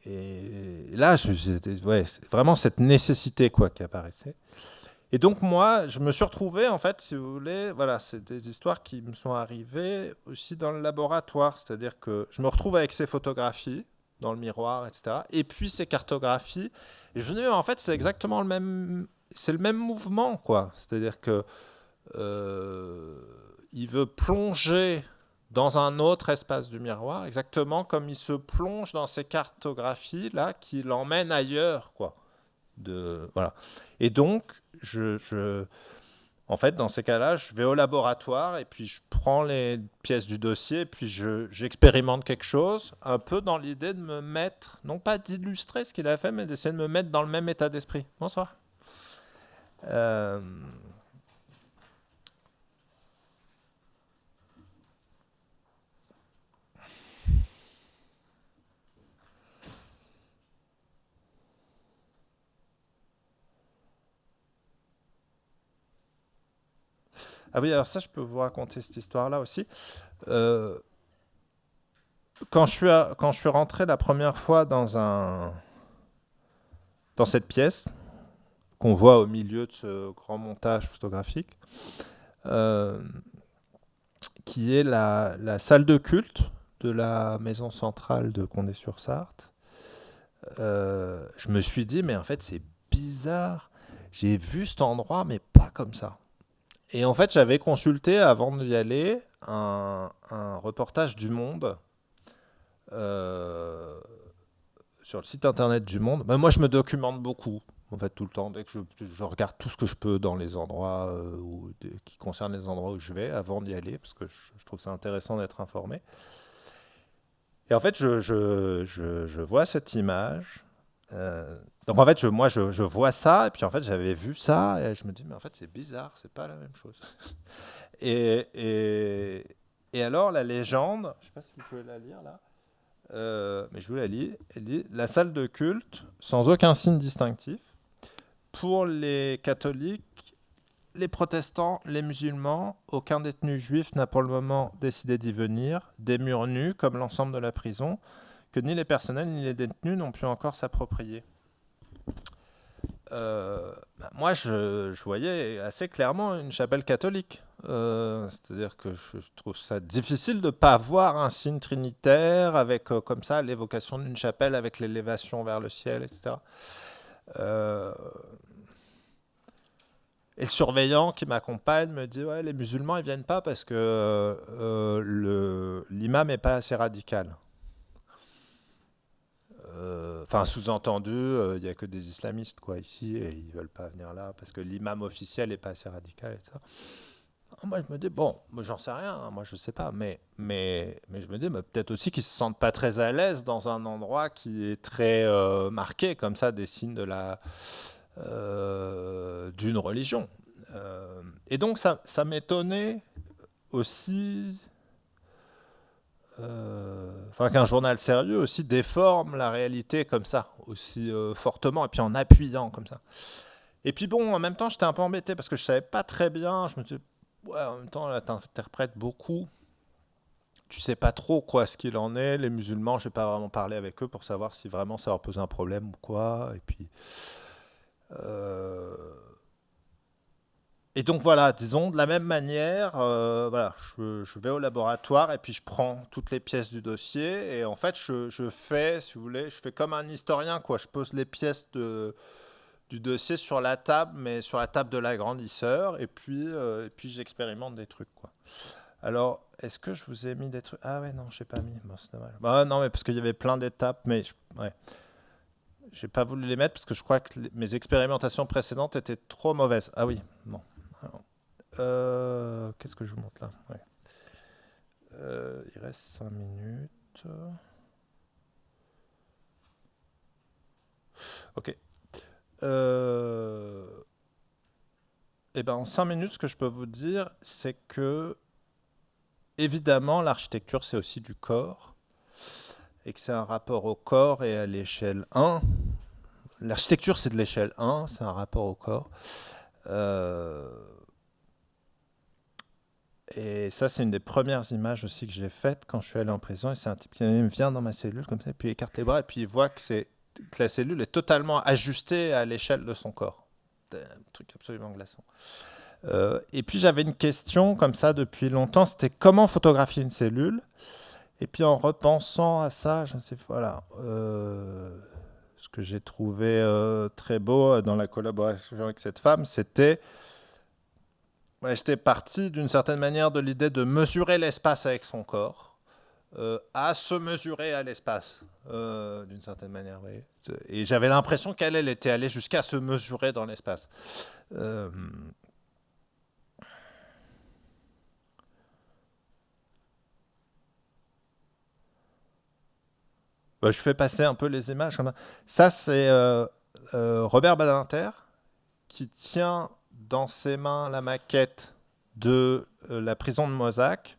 là, c'est vraiment cette nécessité, quoi, qui apparaissait. Et donc, moi, je me suis retrouvé, en fait, si vous voulez, voilà, c'est des histoires qui me sont arrivées aussi dans le laboratoire. C'est-à-dire que je me retrouve avec ces photographies dans le miroir, etc. Et puis ces cartographies. Et je me dis, en fait, c'est exactement le même mouvement, quoi. C'est-à-dire que il veut plonger dans un autre espace du miroir, exactement comme il se plonge dans ces cartographies-là qui l'emmènent ailleurs, quoi. Voilà. Et donc, en fait, dans ces cas-là, je vais au laboratoire et puis je prends les pièces du dossier et puis j'expérimente quelque chose, un peu dans l'idée de me mettre, non pas d'illustrer ce qu'il a fait, mais d'essayer de me mettre dans le même état d'esprit. Bonsoir. Ah oui, alors ça, je peux vous raconter cette histoire-là aussi. Quand je suis rentré la première fois dans cette pièce, qu'on voit au milieu de ce grand montage photographique, qui est la salle de culte de la maison centrale de Condé-sur-Sarthe, je me suis dit, mais en fait, c'est bizarre. J'ai vu cet endroit, mais pas comme ça. Et en fait, j'avais consulté, avant d'y aller, un reportage du Monde, sur le site internet du Monde. Ben, moi, je me documente beaucoup, en fait, tout le temps. Dès que je regarde tout ce que je peux dans les endroits qui concernent les endroits où je vais, avant d'y aller, parce que je trouve ça intéressant d'être informé. Et en fait, je vois cette image. Donc en fait, je vois ça, et puis en fait, j'avais vu ça, et je me dis, mais en fait, c'est bizarre, c'est pas la même chose. Et alors, la légende, je sais pas si vous pouvez la lire là, mais je vous la lis, elle dit, la salle de culte, sans aucun signe distinctif, pour les catholiques, les protestants, les musulmans, aucun détenu juif n'a pour le moment décidé d'y venir, des murs nus, comme l'ensemble de la prison, que ni les personnels ni les détenus n'ont pu encore s'approprier. Moi, je voyais assez clairement une chapelle catholique. C'est-à-dire que je trouve ça difficile de ne pas voir un signe trinitaire avec comme ça l'évocation d'une chapelle avec l'élévation vers le ciel, etc. Et le surveillant qui m'accompagne me dit, ouais, les musulmans ils viennent pas parce que l'imam est pas assez radical. Enfin, sous-entendu, il n'y a que des islamistes quoi ici et ils veulent pas venir là parce que l'imam officiel est pas assez radical et ça. Moi, je me dis, bon, moi, j'en sais rien, hein, moi, je sais pas, mais je me dis, peut-être aussi qu'ils se sentent pas très à l'aise dans un endroit qui est très marqué, comme ça, des signes d'une religion. Et donc, ça m'étonnait aussi, qu'un journal sérieux aussi déforme la réalité comme ça, aussi fortement, et puis en appuyant comme ça. Et puis bon, en même temps, j'étais un peu embêté parce que je savais pas très bien, je me dis, ouais, en même temps, là, t'interprètes beaucoup. Tu sais pas trop quoi ce qu'il en est. Les musulmans, j'ai pas vraiment parlé avec eux pour savoir si vraiment ça leur posait un problème ou quoi. Et donc voilà, disons de la même manière, voilà, je vais au laboratoire et puis je prends toutes les pièces du dossier et en fait je fais, si vous voulez, je fais comme un historien quoi. Je pose les pièces du dossier sur la table, mais sur la table de l'agrandisseur, et puis j'expérimente des trucs, quoi. Alors, est-ce que je vous ai mis des trucs? Ah ouais, non, je n'ai pas mis. Bon, c'est dommage. Bah, non, mais parce qu'il y avait plein d'étapes, mais ouais. J'ai pas voulu les mettre parce que je crois que mes expérimentations précédentes étaient trop mauvaises. Ah oui, bon. Alors, qu'est-ce que je vous montre là? Ouais. Il reste 5 minutes. Ok. Et ben, en 5 minutes, ce que je peux vous dire, c'est que, évidemment, l'architecture, c'est aussi du corps. Et que c'est un rapport au corps et à l'échelle 1. L'architecture, c'est de l'échelle 1, c'est un rapport au corps. Et ça, c'est une des premières images aussi que j'ai faites quand je suis allé en prison. Et c'est un type qui vient dans ma cellule comme ça, et puis il écarte les bras, et puis il voit que la cellule est totalement ajustée à l'échelle de son corps. C'est un truc absolument glaçant. Et puis j'avais une question comme ça depuis longtemps, c'était comment photographier une cellule. Et puis en repensant à ça, je sais, voilà, ce que j'ai trouvé très beau dans la collaboration avec cette femme, c'était, j'étais parti d'une certaine manière de l'idée de mesurer l'espace avec son corps, à se mesurer à l'espace, d'une certaine manière. Oui. Et j'avais l'impression qu'elle était allée jusqu'à se mesurer dans l'espace. Je fais passer un peu les images. Ça, c'est Robert Badinter qui tient dans ses mains la maquette de la prison de Mozac,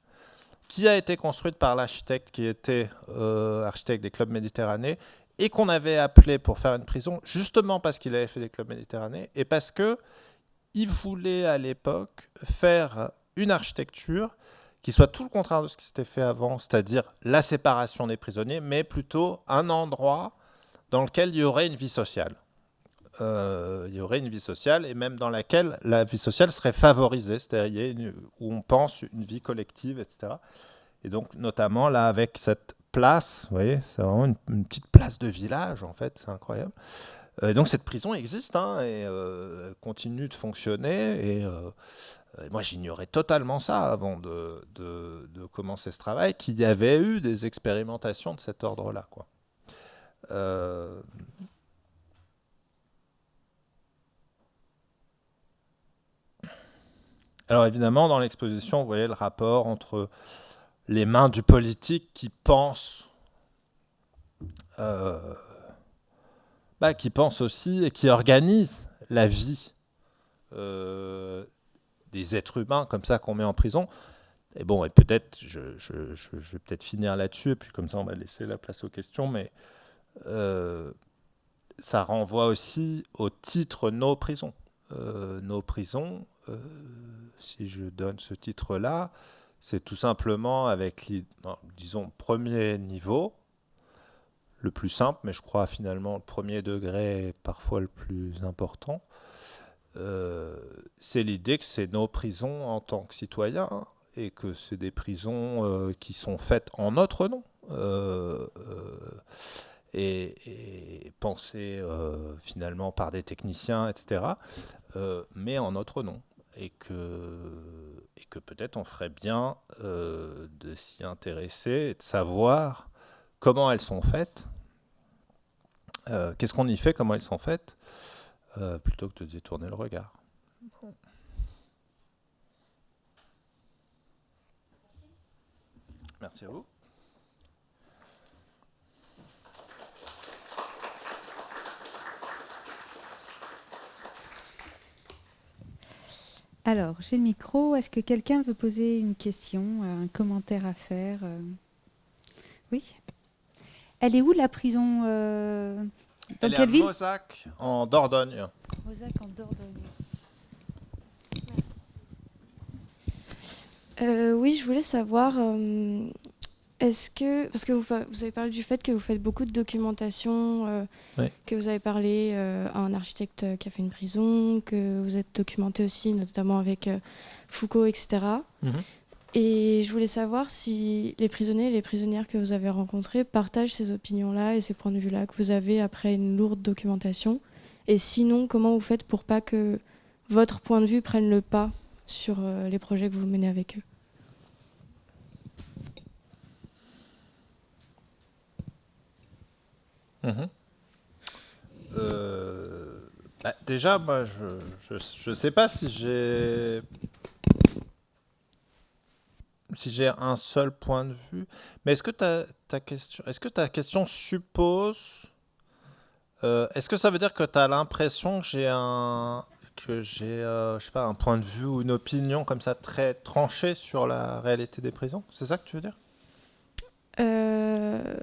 qui a été construite par l'architecte qui était architecte des clubs Méditerranée et qu'on avait appelé pour faire une prison, justement parce qu'il avait fait des clubs Méditerranée et parce qu'il voulait à l'époque faire une architecture qui soit tout le contraire de ce qui s'était fait avant, c'est-à-dire la séparation des prisonniers, mais plutôt un endroit dans lequel il y aurait une vie sociale. Il y aurait une vie sociale, et même dans laquelle la vie sociale serait favorisée, c'est-à-dire où on pense une vie collective, etc. Et donc, notamment, là, avec cette place, vous voyez, c'est vraiment une petite place de village, en fait, c'est incroyable. Donc, cette prison existe, hein, et continue de fonctionner, et moi, j'ignorais totalement ça avant de commencer ce travail, qu'il y avait eu des expérimentations de cet ordre-là, quoi. Alors évidemment, dans l'exposition, vous voyez le rapport entre les mains du politique qui pense aussi et qui organise la vie des êtres humains comme ça qu'on met en prison. Et bon, et peut-être, je vais peut-être finir là-dessus, et puis comme ça on va laisser la place aux questions, mais ça renvoie aussi au titre Nos prisons. Nos prisons, si je donne ce titre-là, c'est tout simplement avec, disons, premier niveau, le plus simple, mais je crois finalement le premier degré est parfois le plus important. C'est l'idée que c'est nos prisons en tant que citoyens et que c'est des prisons qui sont faites en notre nom. Et pensées finalement par des techniciens, etc., mais en notre nom. Et que peut-être on ferait bien de s'y intéresser et de savoir comment elles sont faites, qu'est-ce qu'on y fait, comment elles sont faites, plutôt que de détourner le regard. Merci à vous. Alors, j'ai le micro. Est-ce que quelqu'un veut poser une question, un commentaire à faire? Oui. Elle est où la prison Elle est à Mozac, en Dordogne. Mozac, en Dordogne. Oui, je voulais savoir, est-ce que, parce que vous avez parlé du fait que vous faites beaucoup de documentation, Oui. que vous avez parlé à un architecte qui a fait une prison, que vous êtes documenté aussi, notamment avec Foucault, etc. Mm-hmm. Et je voulais savoir si les prisonniers et les prisonnières que vous avez rencontrés partagent ces opinions-là et ces points de vue-là que vous avez après une lourde documentation. Et sinon, comment vous faites pour pas que votre point de vue prenne le pas sur les projets que vous menez avec eux? Mhm. Déjà, moi, je sais pas si j'ai un seul point de vue, mais est-ce que ta question suppose, est-ce que ça veut dire que tu as l'impression que j'ai, je sais pas, un point de vue ou une opinion comme ça très tranchée sur la réalité des prisons? C'est ça que tu veux dire? Euh,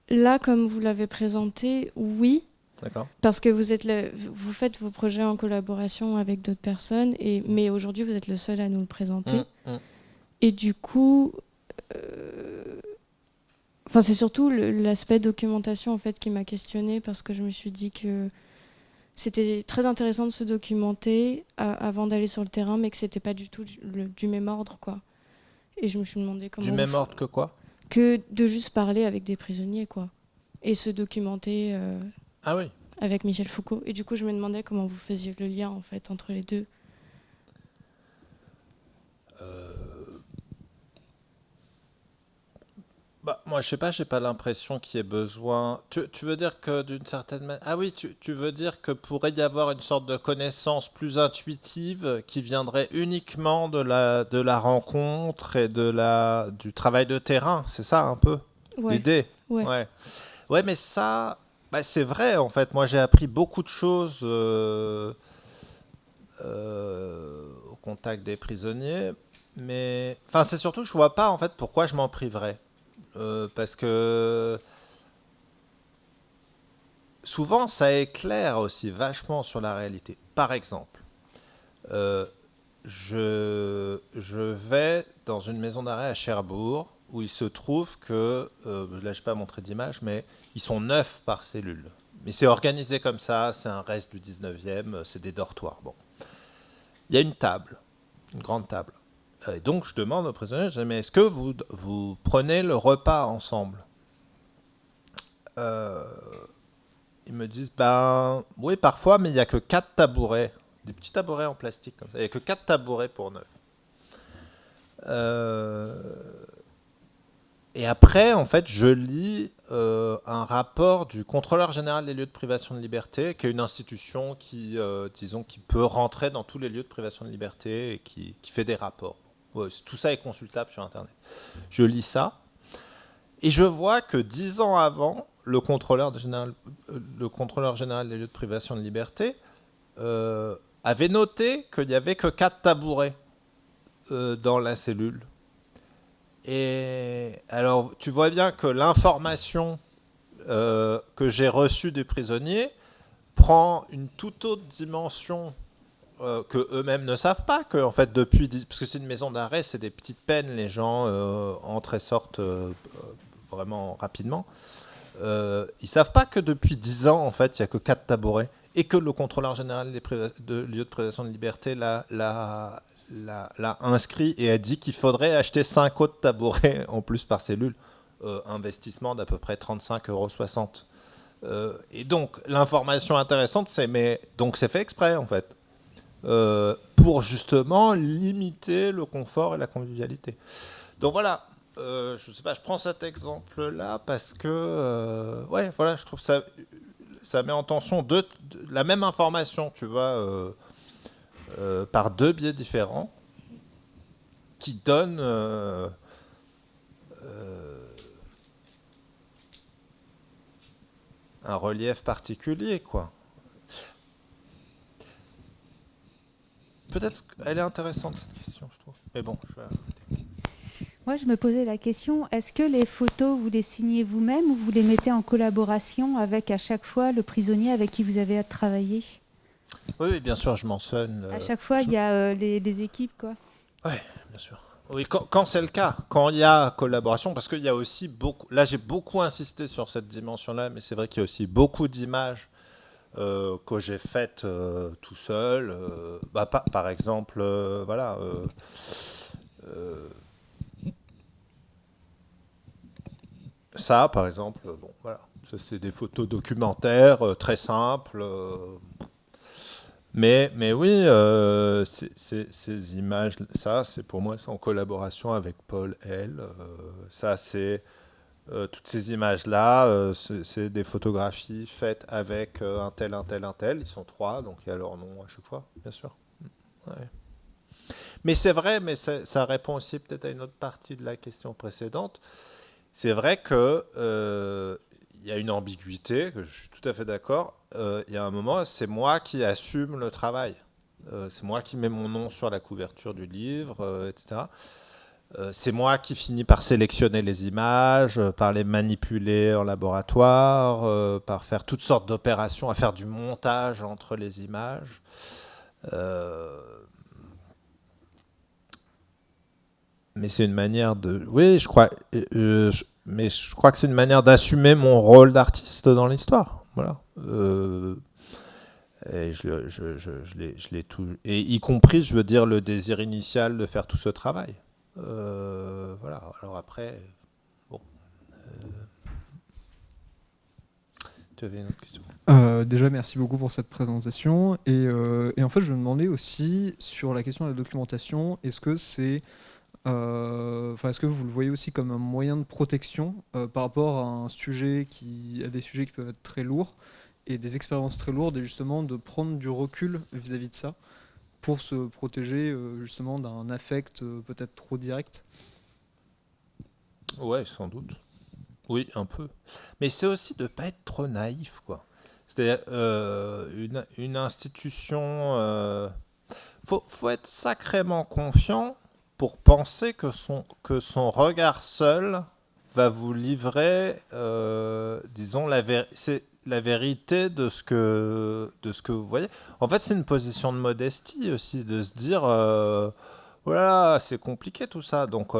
Là, comme vous l'avez présenté, oui, D'accord. parce que vous faites vos projets en collaboration avec d'autres personnes, mais aujourd'hui, vous êtes le seul à nous le présenter. Et du coup, c'est surtout l'aspect documentation en fait qui m'a questionnée parce que je me suis dit que c'était très intéressant de se documenter avant d'aller sur le terrain, mais que c'était pas du tout du même ordre, quoi. Et je me suis demandé Du même ordre que quoi? que de juste parler avec des prisonniers, quoi, et se documenter Ah oui. avec Michel Foucault. Et du coup, je me demandais comment vous faisiez le lien en fait entre les deux. Bah, moi, je sais pas, j'ai pas l'impression qu'il y ait besoin. Tu veux dire que d'une certaine manière. Ah oui, tu veux dire que pourrait y avoir une sorte de connaissance plus intuitive qui viendrait uniquement de la rencontre et du travail de terrain. C'est ça un peu Ouais, l'idée? ouais, Ouais. Ouais, mais ça, bah, c'est vrai en fait. Moi, j'ai appris beaucoup de choses au contact des prisonniers. Mais. Enfin, c'est surtout que je vois pas en fait pourquoi je m'en priverais. Parce que souvent, ça éclaire aussi vachement sur la réalité. Par exemple, euh, je vais dans une maison d'arrêt à Cherbourg où il se trouve que, là je n'ai pas montré d'image, mais ils sont 9 par cellule. Mais c'est organisé comme ça, c'est un reste du 19e, c'est des dortoirs. Bon. Il y a une table, une grande table. Et donc je demande aux prisonniers, je dis, mais est-ce que vous prenez le repas ensemble? Euh, Ils me disent, ben oui, parfois, mais il n'y a que 4 tabourets. Des petits tabourets en plastique comme ça. Il n'y a que 4 tabourets pour 9. Et après, en fait, je lis un rapport du contrôleur général des lieux de privation de liberté, qui est une institution qui, disons, qui peut rentrer dans tous les lieux de privation de liberté et qui fait des rapports. Ouais, tout ça est consultable sur Internet. Je lis ça et je vois que 10 ans avant, le contrôleur général des lieux de privation de liberté avait noté qu'il n'y avait que 4 tabourets dans la cellule. Et alors, tu vois bien que l'information que j'ai reçue des prisonniers prend une toute autre dimension que eux-mêmes ne savent pas. Que, en fait, parce que c'est une maison d'arrêt, c'est des petites peines, les gens entrent et sortent vraiment rapidement. Ils savent pas que depuis 10 ans, en fait, il n'y a que 4 tabourets et que le contrôleur général de lieux de privation de liberté l'a inscrit et a dit qu'il faudrait acheter 5 autres tabourets en plus par cellule. Investissement d'à peu près 35,60 €. Et donc, l'information intéressante, donc c'est fait exprès, en fait, pour justement limiter le confort et la convivialité. Donc voilà. Je sais pas, je prends cet exemple-là parce que, ouais, voilà, je trouve ça met en tension la même information, tu vois, par deux biais différents, qui donnent un relief particulier, quoi. Peut-être qu'elle est intéressante cette question, je trouve. Mais bon, je vais arrêter. Moi, je me posais la question, est-ce que les photos, vous les signez vous-même ou vous les mettez en collaboration avec à chaque fois le prisonnier avec qui vous avez à travailler? Oui, bien sûr, je mentionne. À chaque fois, il y a les équipes, quoi. Oui, bien sûr. Oui, quand c'est le cas, quand il y a collaboration, parce qu'il y a aussi beaucoup. Là, j'ai beaucoup insisté sur cette dimension-là, mais c'est vrai qu'il y a aussi beaucoup d'images que j'ai faites tout seul. Par exemple, voilà. Ça, par exemple, bon, voilà. Ça, c'est des photos documentaires très simples. Mais oui, ces images, ça, c'est pour moi, c'est en collaboration avec Paul L. Ça, c'est toutes ces images-là, c'est des photographies faites avec un tel, un tel, un tel. Ils sont 3, donc il y a leur nom à chaque fois, bien sûr. Ouais. Mais c'est vrai, mais ça répond aussi peut-être à une autre partie de la question précédente. C'est vrai que y a une ambiguïté, que je suis tout à fait d'accord. Il y a un moment, c'est moi qui assume le travail. C'est moi qui mets mon nom sur la couverture du livre, etc. C'est moi qui finis par sélectionner les images, par les manipuler en laboratoire, par faire toutes sortes d'opérations, à faire du montage entre les images. Euh, mais c'est une manière de... Oui, je crois... mais je crois que c'est une manière d'assumer mon rôle d'artiste dans l'histoire. Voilà. Et je l'ai tout... Et y compris, je veux dire, le désir initial de faire tout ce travail. Voilà. Alors après, bon. Tu avais une autre question? Déjà, merci beaucoup pour cette présentation. Et en fait, je me demandais aussi sur la question de la documentation, est-ce que est-ce que vous le voyez aussi comme un moyen de protection par rapport à à des sujets qui peuvent être très lourds et des expériences très lourdes, et justement de prendre du recul vis-à-vis de ça pour se protéger justement d'un affect peut-être trop direct? Ouais, sans doute. Oui, un peu. Mais c'est aussi de ne pas être trop naïf, quoi. C'est-à-dire, une institution... faut être sacrément confiant pour penser que son regard seul va vous livrer, disons, c'est la vérité de ce que vous voyez. En fait, c'est une position de modestie aussi, de se dire... voilà, c'est compliqué tout ça. Donc,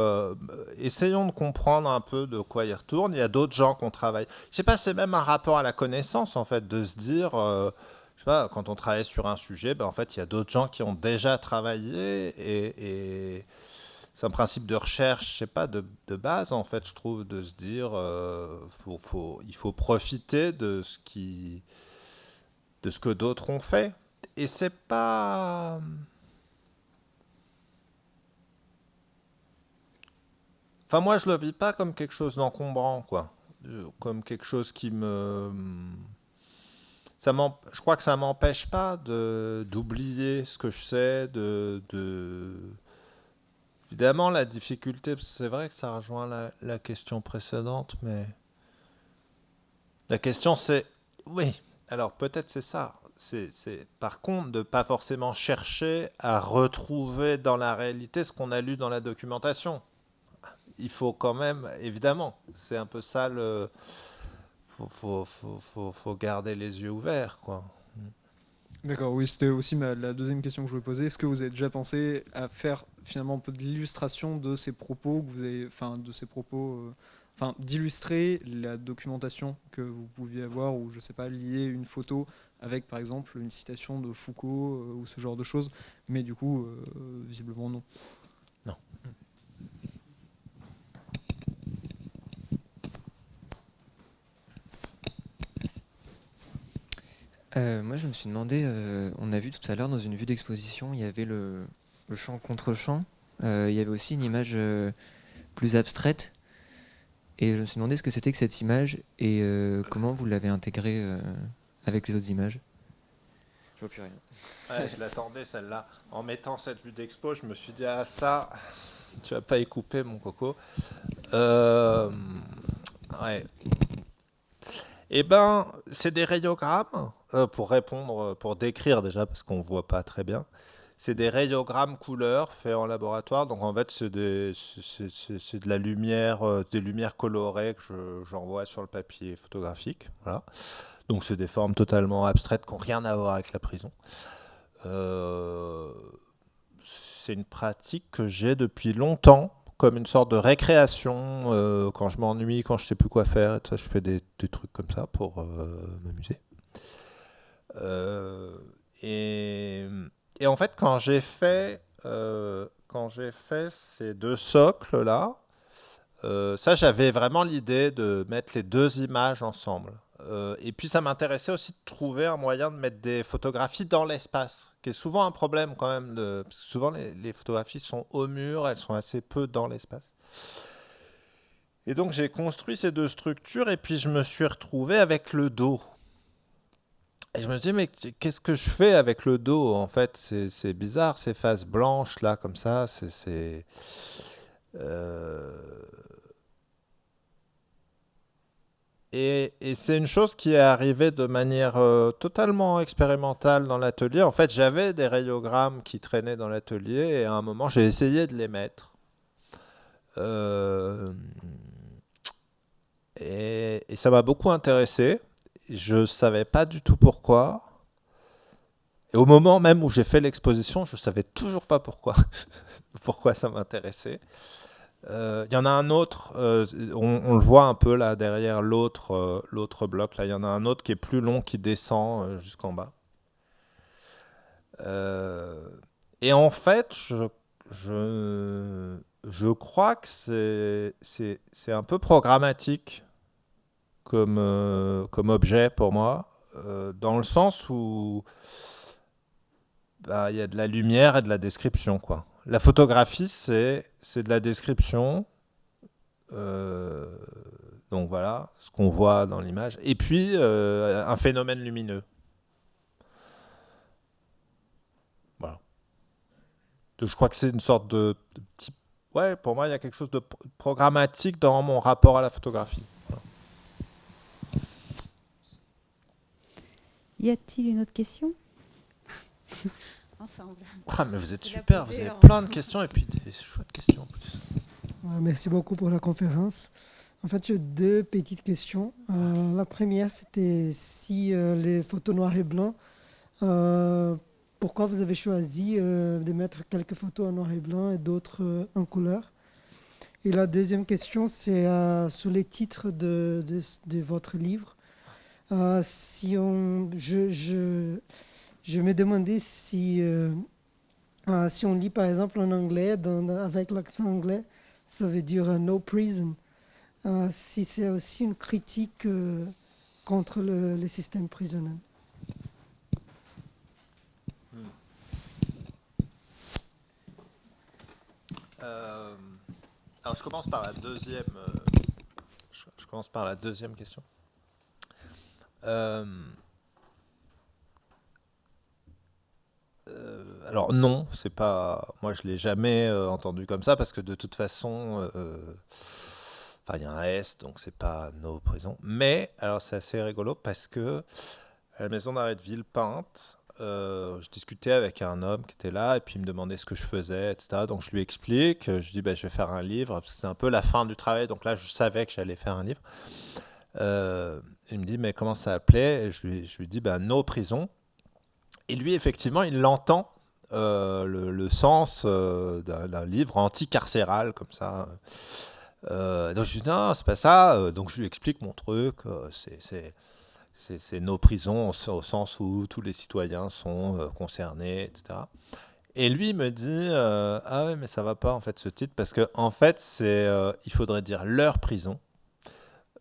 essayons de comprendre un peu de quoi il retourne. Il y a d'autres gens qui ont travaillé. Je sais pas, c'est même un rapport à la connaissance, en fait, de se dire, je sais pas, quand on travaille sur un sujet, ben, en fait, il y a d'autres gens qui ont déjà travaillé et c'est un principe de recherche, je sais pas, de base, en fait, je trouve, de se dire, il faut profiter de ce que d'autres ont fait. Et c'est pas... Enfin, moi, je le vis pas comme quelque chose d'encombrant, quoi. Comme quelque chose qui me... Je crois que ça m'empêche pas d'oublier ce que je sais, Évidemment, la difficulté, c'est vrai que ça rejoint la question précédente, mais... La question, c'est... Oui, alors peut-être c'est ça. Par contre, de pas forcément chercher à retrouver dans la réalité ce qu'on a lu dans la documentation. Il faut quand même, évidemment, c'est un peu ça le... Faut garder les yeux ouverts, quoi. D'accord, oui, c'était aussi la deuxième question que je voulais poser. Est-ce que vous avez déjà pensé à faire finalement un peu de l'illustration de ces propos que vous avez, enfin, de ces propos, enfin, d'illustrer la documentation que vous pouviez avoir, ou je sais pas, lier une photo avec par exemple une citation de Foucault ou ce genre de choses, mais du coup, visiblement non. Non. Moi, je me suis demandé, on a vu tout à l'heure dans une vue d'exposition, il y avait le champ contre champ, il y avait aussi une image plus abstraite, et je me suis demandé ce que c'était que cette image et comment vous l'avez intégrée avec les autres images. Je vois plus rien. Ouais, je l'attendais celle-là. En mettant cette vue d'expo, je me suis dit, ah ça, tu vas pas y couper, mon coco. Ouais. Eh ben, c'est des rayogrammes, pour répondre, pour décrire déjà, parce qu'on voit pas très bien. C'est des rayogrammes couleurs faits en laboratoire. Donc en fait, c'est de la lumière, des lumières colorées que j'envoie sur le papier photographique. Voilà. Donc c'est des formes totalement abstraites qui n'ont rien à voir avec la prison. C'est une pratique que j'ai depuis longtemps, comme une sorte de récréation, quand je m'ennuie, quand je sais plus quoi faire, et tout ça, je fais des trucs comme ça pour m'amuser. Euh, et, et en fait, quand j'ai fait ces deux socles là, ça, j'avais vraiment l'idée de mettre les deux images ensemble. Et puis, ça m'intéressait aussi de trouver un moyen de mettre des photographies dans l'espace, qui est souvent un problème quand même. Parce que souvent, les photographies sont au mur, elles sont assez peu dans l'espace. Et donc j'ai construit ces deux structures et puis je me suis retrouvé avec le dos. Et je me dis, mais qu'est-ce que je fais avec le dos en fait? C'est bizarre, ces faces blanches là, comme ça. Euh, et c'est une chose qui est arrivée de manière totalement expérimentale dans l'atelier. En fait, j'avais des rayogrammes qui traînaient dans l'atelier et à un moment, j'ai essayé de les mettre. Euh, et ça m'a beaucoup intéressé. Je savais pas du tout pourquoi. Et au moment même où j'ai fait l'exposition, je savais toujours pas pourquoi, pourquoi ça m'intéressait. Il y en a un autre, on le voit un peu là derrière l'autre bloc. Là, il y en a un autre qui est plus long, qui descend jusqu'en bas. Et en fait, je crois que c'est un peu programmatique comme objet pour moi, dans le sens où bah, y a de la lumière et de la description, quoi. La photographie, c'est de la description, euh, donc voilà, ce qu'on voit dans l'image, et puis un phénomène lumineux. Voilà. Donc, je crois que c'est une sorte de petit... Ouais, pour moi, il y a quelque chose de programmatique dans mon rapport à la photographie. Voilà. Y a-t-il une autre question? Ensemble. Ah, mais vous êtes Tu l'as super, vous posé avez en- plein de questions et puis des chouettes questions en plus. Merci beaucoup pour la conférence. En fait, j'ai deux petites questions. La première, c'était si les photos noir et blanc, pourquoi vous avez choisi de mettre quelques photos en noir et blanc et d'autres en couleur? Et la deuxième question, c'est sur les titres de votre livre. Si on, je me demandais si on lit par exemple en anglais, avec l'accent anglais, ça veut dire no prison. Si c'est aussi une critique contre le système prisonnier. Alors je commence par la deuxième. Je commence par la deuxième question. Alors non, c'est pas. Moi, je l'ai jamais entendu comme ça parce que de toute façon, enfin, il y a un S, donc c'est pas no prison. Mais alors, c'est assez rigolo parce que à la maison d'arrêt de Villepinte, je discutais avec un homme qui était là et puis il me demandait ce que je faisais, etc. Donc je lui explique, je dis bah, je vais faire un livre parce que c'est un peu la fin du travail. Donc là, je savais que j'allais faire un livre. Il me dit mais comment ça s'appelait? Et je lui dis bah no prison. Et lui, effectivement, il entend le sens d'un livre anti-carcéral, comme ça. Donc je lui dis, non, c'est pas ça. Donc je lui explique mon truc. C'est nos prisons au sens où tous les citoyens sont concernés, etc. Et lui me dit, ah ouais, mais ça va pas, en fait, ce titre, parce que, en fait, il faudrait dire leur prison,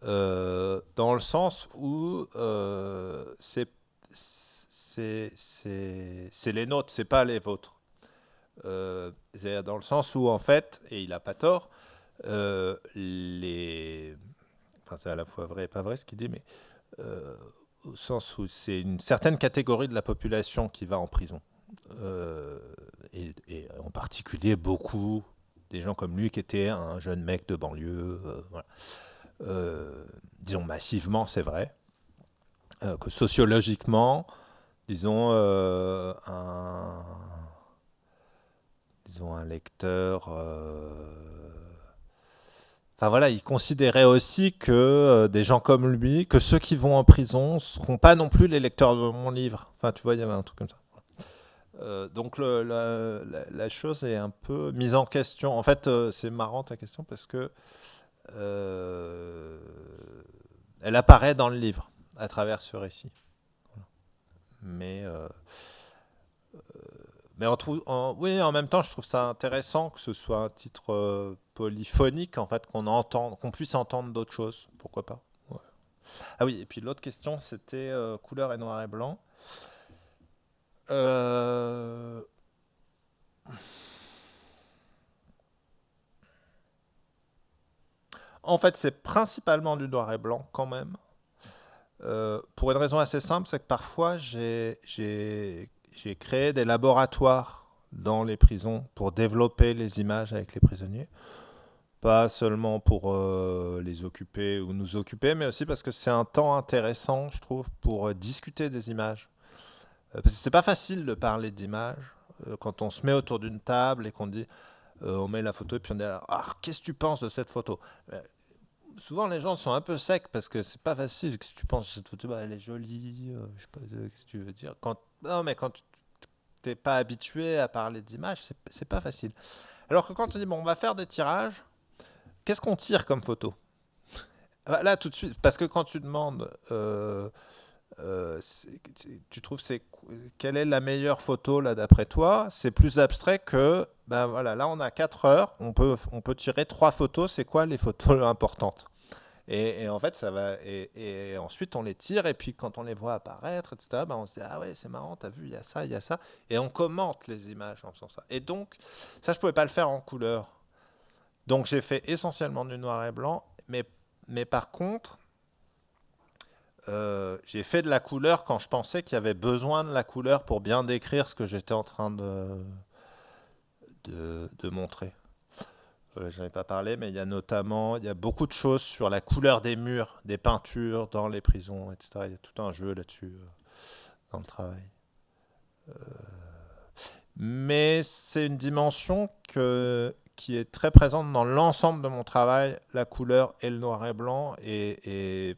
dans le sens où c'est les nôtres, c'est pas les vôtres. C'est dans le sens où, en fait, et il a pas tort, enfin, c'est à la fois vrai et pas vrai ce qu'il dit, mais au sens où c'est une certaine catégorie de la population qui va en prison. Et en particulier beaucoup des gens comme lui qui était un jeune mec de banlieue. Voilà. Disons massivement, c'est vrai. Que sociologiquement, disons, un lecteur. Enfin voilà, il considérait aussi que des gens comme lui, que ceux qui vont en prison ne seront pas non plus les lecteurs de mon livre. Enfin, tu vois, il y avait un truc comme ça. Donc la chose est un peu mise en question. En fait, c'est marrant ta question parce que elle apparaît dans le livre à travers ce récit. Voilà. Mais oui, en même temps, je trouve ça intéressant que ce soit un titre polyphonique, en fait, qu'on puisse entendre d'autres choses. Pourquoi pas? Ouais. Ah oui, et puis l'autre question, c'était couleur et noir et blanc. En fait, c'est principalement du noir et blanc quand même. Pour une raison assez simple, c'est que parfois j'ai créé des laboratoires dans les prisons pour développer les images avec les prisonniers. Pas seulement pour les occuper ou nous occuper, mais aussi parce que c'est un temps intéressant, je trouve, pour discuter des images. Parce que c'est pas facile de parler d'images quand on se met autour d'une table et qu'on dit, on met la photo et puis on dit, ah, qu'est-ce que tu penses de cette photo? Souvent les gens sont un peu secs parce que c'est pas facile. Qu'est-ce que tu penses de cette photo? Bah, elle est jolie, je sais pas, qu'est-ce que tu veux dire? Non, mais quand tu t'es pas habitué à parler d'images, c'est pas facile. Alors que quand on dit, bon, on va faire des tirages, qu'est-ce qu'on tire comme photo? Là, tout de suite, parce que quand tu demandes, tu trouves quelle est la meilleure photo là d'après toi, c'est plus abstrait que, ben voilà, là on a 4 heures, on peut tirer 3 photos, c'est quoi les photos importantes? Et en fait, ça va, et ensuite on les tire, et puis quand on les voit apparaître, etc., ben on se dit, ah ouais, c'est marrant, t'as vu, il y a ça, et on commente les images en faisant ça. Et donc, ça, je pouvais pas le faire en couleur. Donc j'ai fait essentiellement du noir et blanc, mais par contre, j'ai fait de la couleur quand je pensais qu'il y avait besoin de la couleur pour bien décrire ce que j'étais en train de montrer. Je n'en ai pas parlé, mais il y a beaucoup de choses sur la couleur des murs, des peintures dans les prisons, etc. Il y a tout un jeu là-dessus dans le travail. Mais c'est une dimension qui est très présente dans l'ensemble de mon travail, la couleur et le noir et blanc. Et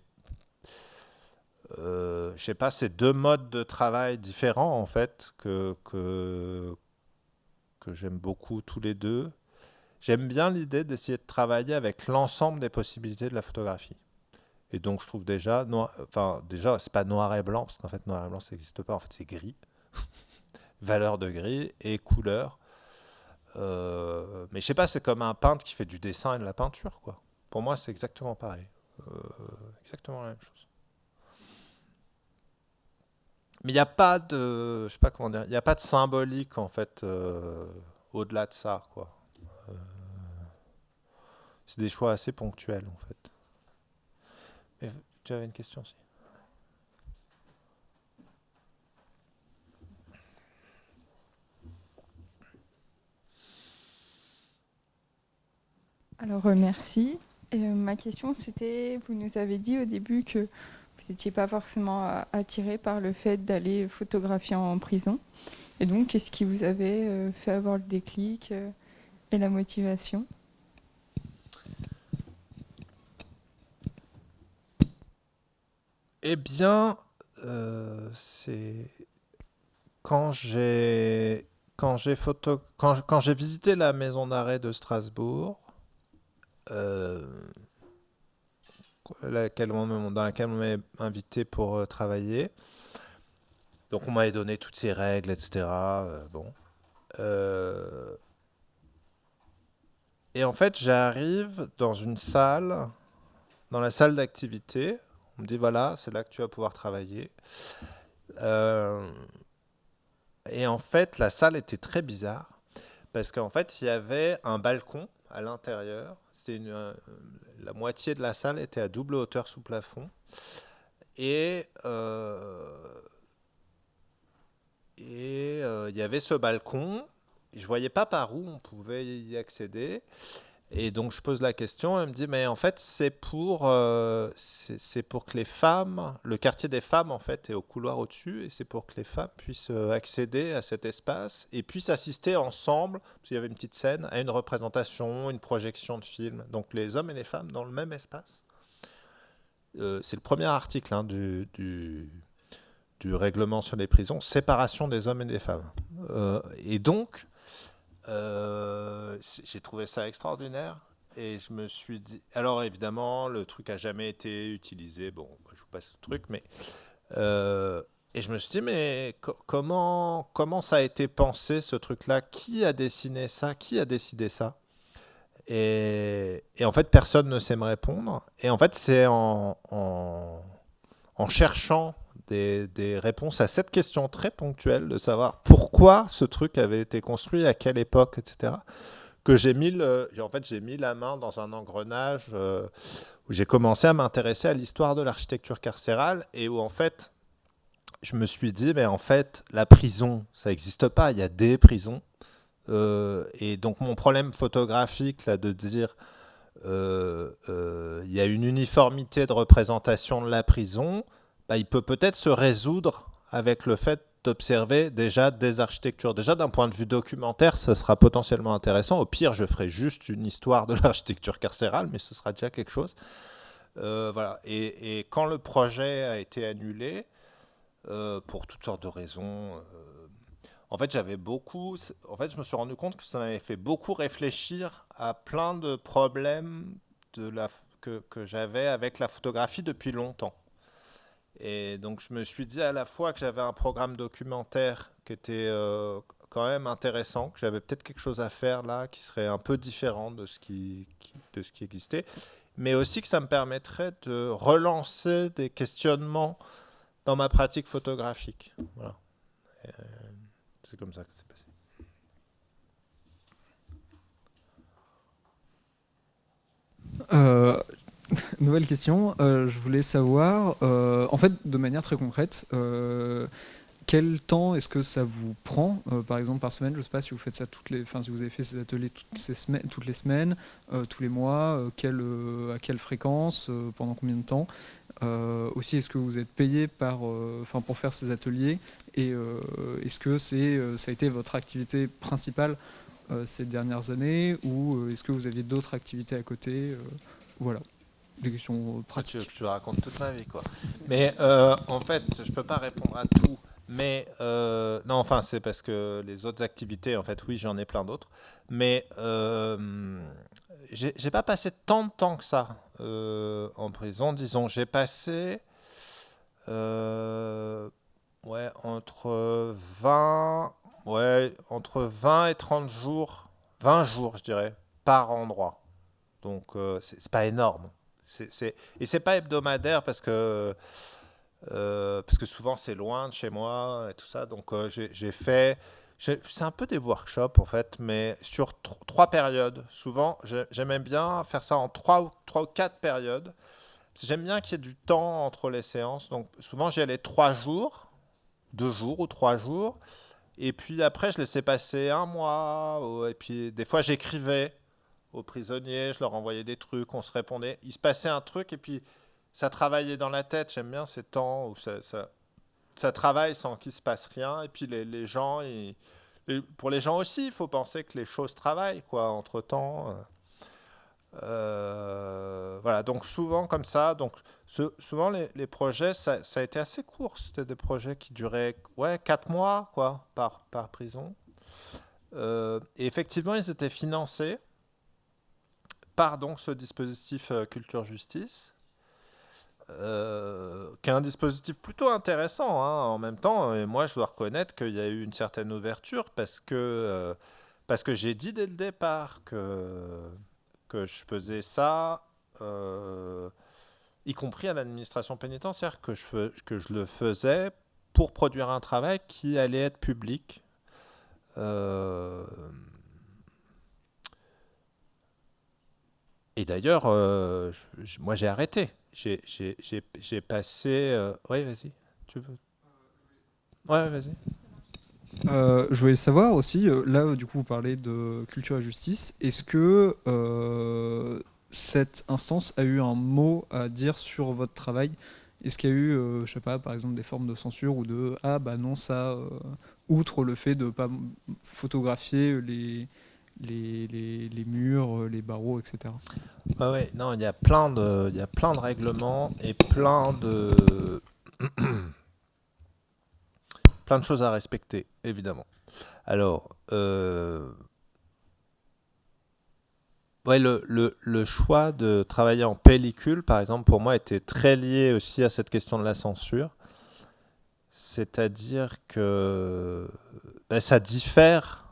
je sais pas, c'est 2 modes de travail différents en fait que j'aime beaucoup tous les deux. J'aime bien l'idée d'essayer de travailler avec l'ensemble des possibilités de la photographie. Et donc je trouve déjà c'est pas noir et blanc, parce qu'en fait noir et blanc ça n'existe pas, en fait c'est gris. Valeur de gris et couleur. Mais je sais pas, c'est comme un peintre qui fait du dessin et de la peinture, quoi. Pour moi, c'est exactement pareil. Exactement la même chose. Mais il n'y a pas de, je sais pas comment dire, il n'y a pas de symbolique en fait au-delà de ça, quoi. C'est des choix assez ponctuels en fait. Mais tu avais une question aussi? Alors, merci. Ma question, c'était, vous nous avez dit au début que vous n'étiez pas forcément attiré par le fait d'aller photographier en prison. Et donc, qu'est-ce qui vous avait fait avoir le déclic et la motivation? Eh bien, c'est quand j'ai visité la maison d'arrêt de Strasbourg, dans laquelle on m'avait invité pour travailler. Donc on m'avait donné toutes ces règles, etc. Et en fait, j'arrive dans une salle, dans la salle d'activité. On me dit, voilà, c'est là que tu vas pouvoir travailler. Et en fait, la salle était très bizarre, parce qu'en fait, il y avait un balcon à l'intérieur. La moitié de la salle était à double hauteur sous plafond. Et il y avait ce balcon. Je ne voyais pas par où on pouvait y accéder. Et donc je pose la question, elle me dit, mais en fait c'est pour que les femmes, le quartier des femmes en fait est au couloir au-dessus, et c'est pour que les femmes puissent accéder à cet espace et puissent assister ensemble, parce qu'il y avait une petite scène, à une représentation, une projection de film. Donc les hommes et les femmes dans le même espace. C'est le premier article du règlement sur les prisons, séparation des hommes et des femmes. Et donc, j'ai trouvé ça extraordinaire, et je me suis dit, alors évidemment le truc a jamais été utilisé, bon je vous passe le truc, mais et je me suis dit, mais comment ça a été pensé ce truc là, qui a dessiné ça, qui a décidé ça, et en fait personne ne sait me répondre, et en fait c'est en cherchant des réponses à cette question très ponctuelle de savoir pourquoi ce truc avait été construit, à quelle époque, etc., que j'ai mis la main dans un engrenage où j'ai commencé à m'intéresser à l'histoire de l'architecture carcérale et où en fait je me suis dit mais en fait la prison ça n'existe pas, il y a des prisons et donc mon problème photographique là de dire il y a une uniformité de représentation de la prison, il peut peut-être se résoudre avec le fait d'observer déjà des architectures. Déjà, d'un point de vue documentaire, ça sera potentiellement intéressant. Au pire, je ferai juste une histoire de l'architecture carcérale, mais ce sera déjà quelque chose. Voilà. Et quand le projet a été annulé, pour toutes sortes de raisons, en fait, je me suis rendu compte que ça m'avait fait beaucoup réfléchir à plein de problèmes que j'avais avec la photographie depuis longtemps. Et donc, je me suis dit à la fois que j'avais un programme documentaire qui était quand même intéressant, que j'avais peut-être quelque chose à faire là qui serait un peu différent de ce qui existait, mais aussi que ça me permettrait de relancer des questionnements dans ma pratique photographique. Voilà. C'est comme ça que c'est passé. Nouvelle question. Je voulais savoir, en fait, de manière très concrète, quel temps est-ce que ça vous prend, par exemple par semaine? Je ne sais pas si vous faites ça si vous avez fait ces ateliers toutes les semaines, tous les mois, à quelle fréquence, pendant combien de temps? Aussi, est-ce que vous êtes payé pour faire ces ateliers et est-ce que ça a été votre activité principale ces dernières années ou est-ce que vous aviez d'autres activités à côté voilà, des questions pratiques. Tu veux que je te raconte toute ma vie, quoi. Mais en fait, je peux pas répondre à tout. Mais non, enfin, c'est parce que les autres activités, en fait, oui, j'en ai plein d'autres. Mais j'ai pas passé tant de temps que ça en prison. Disons, j'ai passé entre 20 et 30 jours, 20 jours, je dirais, par endroit. Donc, c'est pas énorme. Et c'est pas hebdomadaire parce que souvent c'est loin de chez moi et tout ça. Donc, c'est un peu des workshops en fait, mais sur 3 périodes. Souvent, j'aimais bien faire ça en 3 ou 4 périodes. J'aime bien qu'il y ait du temps entre les séances. Donc, souvent, j'y allais 3 jours, 2 jours ou 3 jours. Et puis après, je laissais passer un mois. Et puis, des fois, j'écrivais aux prisonniers, je leur envoyais des trucs, on se répondait. Il se passait un truc et puis ça travaillait dans la tête. J'aime bien ces temps où ça travaille sans qu'il se passe rien. Et puis les gens, pour les gens aussi, il faut penser que les choses travaillent, quoi, entre-temps. Voilà, donc souvent comme ça. Donc souvent les projets, ça a été assez court. C'était des projets qui duraient 4 mois, quoi, par prison. Et effectivement, ils étaient financés par donc ce dispositif Culture Justice, qui est un dispositif plutôt intéressant en même temps. Et moi, je dois reconnaître qu'il y a eu une certaine ouverture parce que j'ai dit dès le départ que je faisais ça, y compris à l'administration pénitentiaire, que je le faisais pour produire un travail qui allait être public. Et d'ailleurs, moi j'ai arrêté. J'ai passé... Oui, vas-y. Tu veux? Ouais, vas-y. Je voulais savoir aussi, là du coup vous parlez de culture et justice, est-ce que cette instance a eu un mot à dire sur votre travail? Est-ce qu'il y a eu, je sais pas, par exemple des formes de censure ou de « ah bah non ça, outre le fait de ne pas photographier les murs, les barreaux, etc. » Ouais, non, il y a plein de règlements et plein de choses à respecter, évidemment. Alors, le choix de travailler en pellicule, par exemple, pour moi, était très lié aussi à cette question de la censure. C'est-à-dire que ça diffère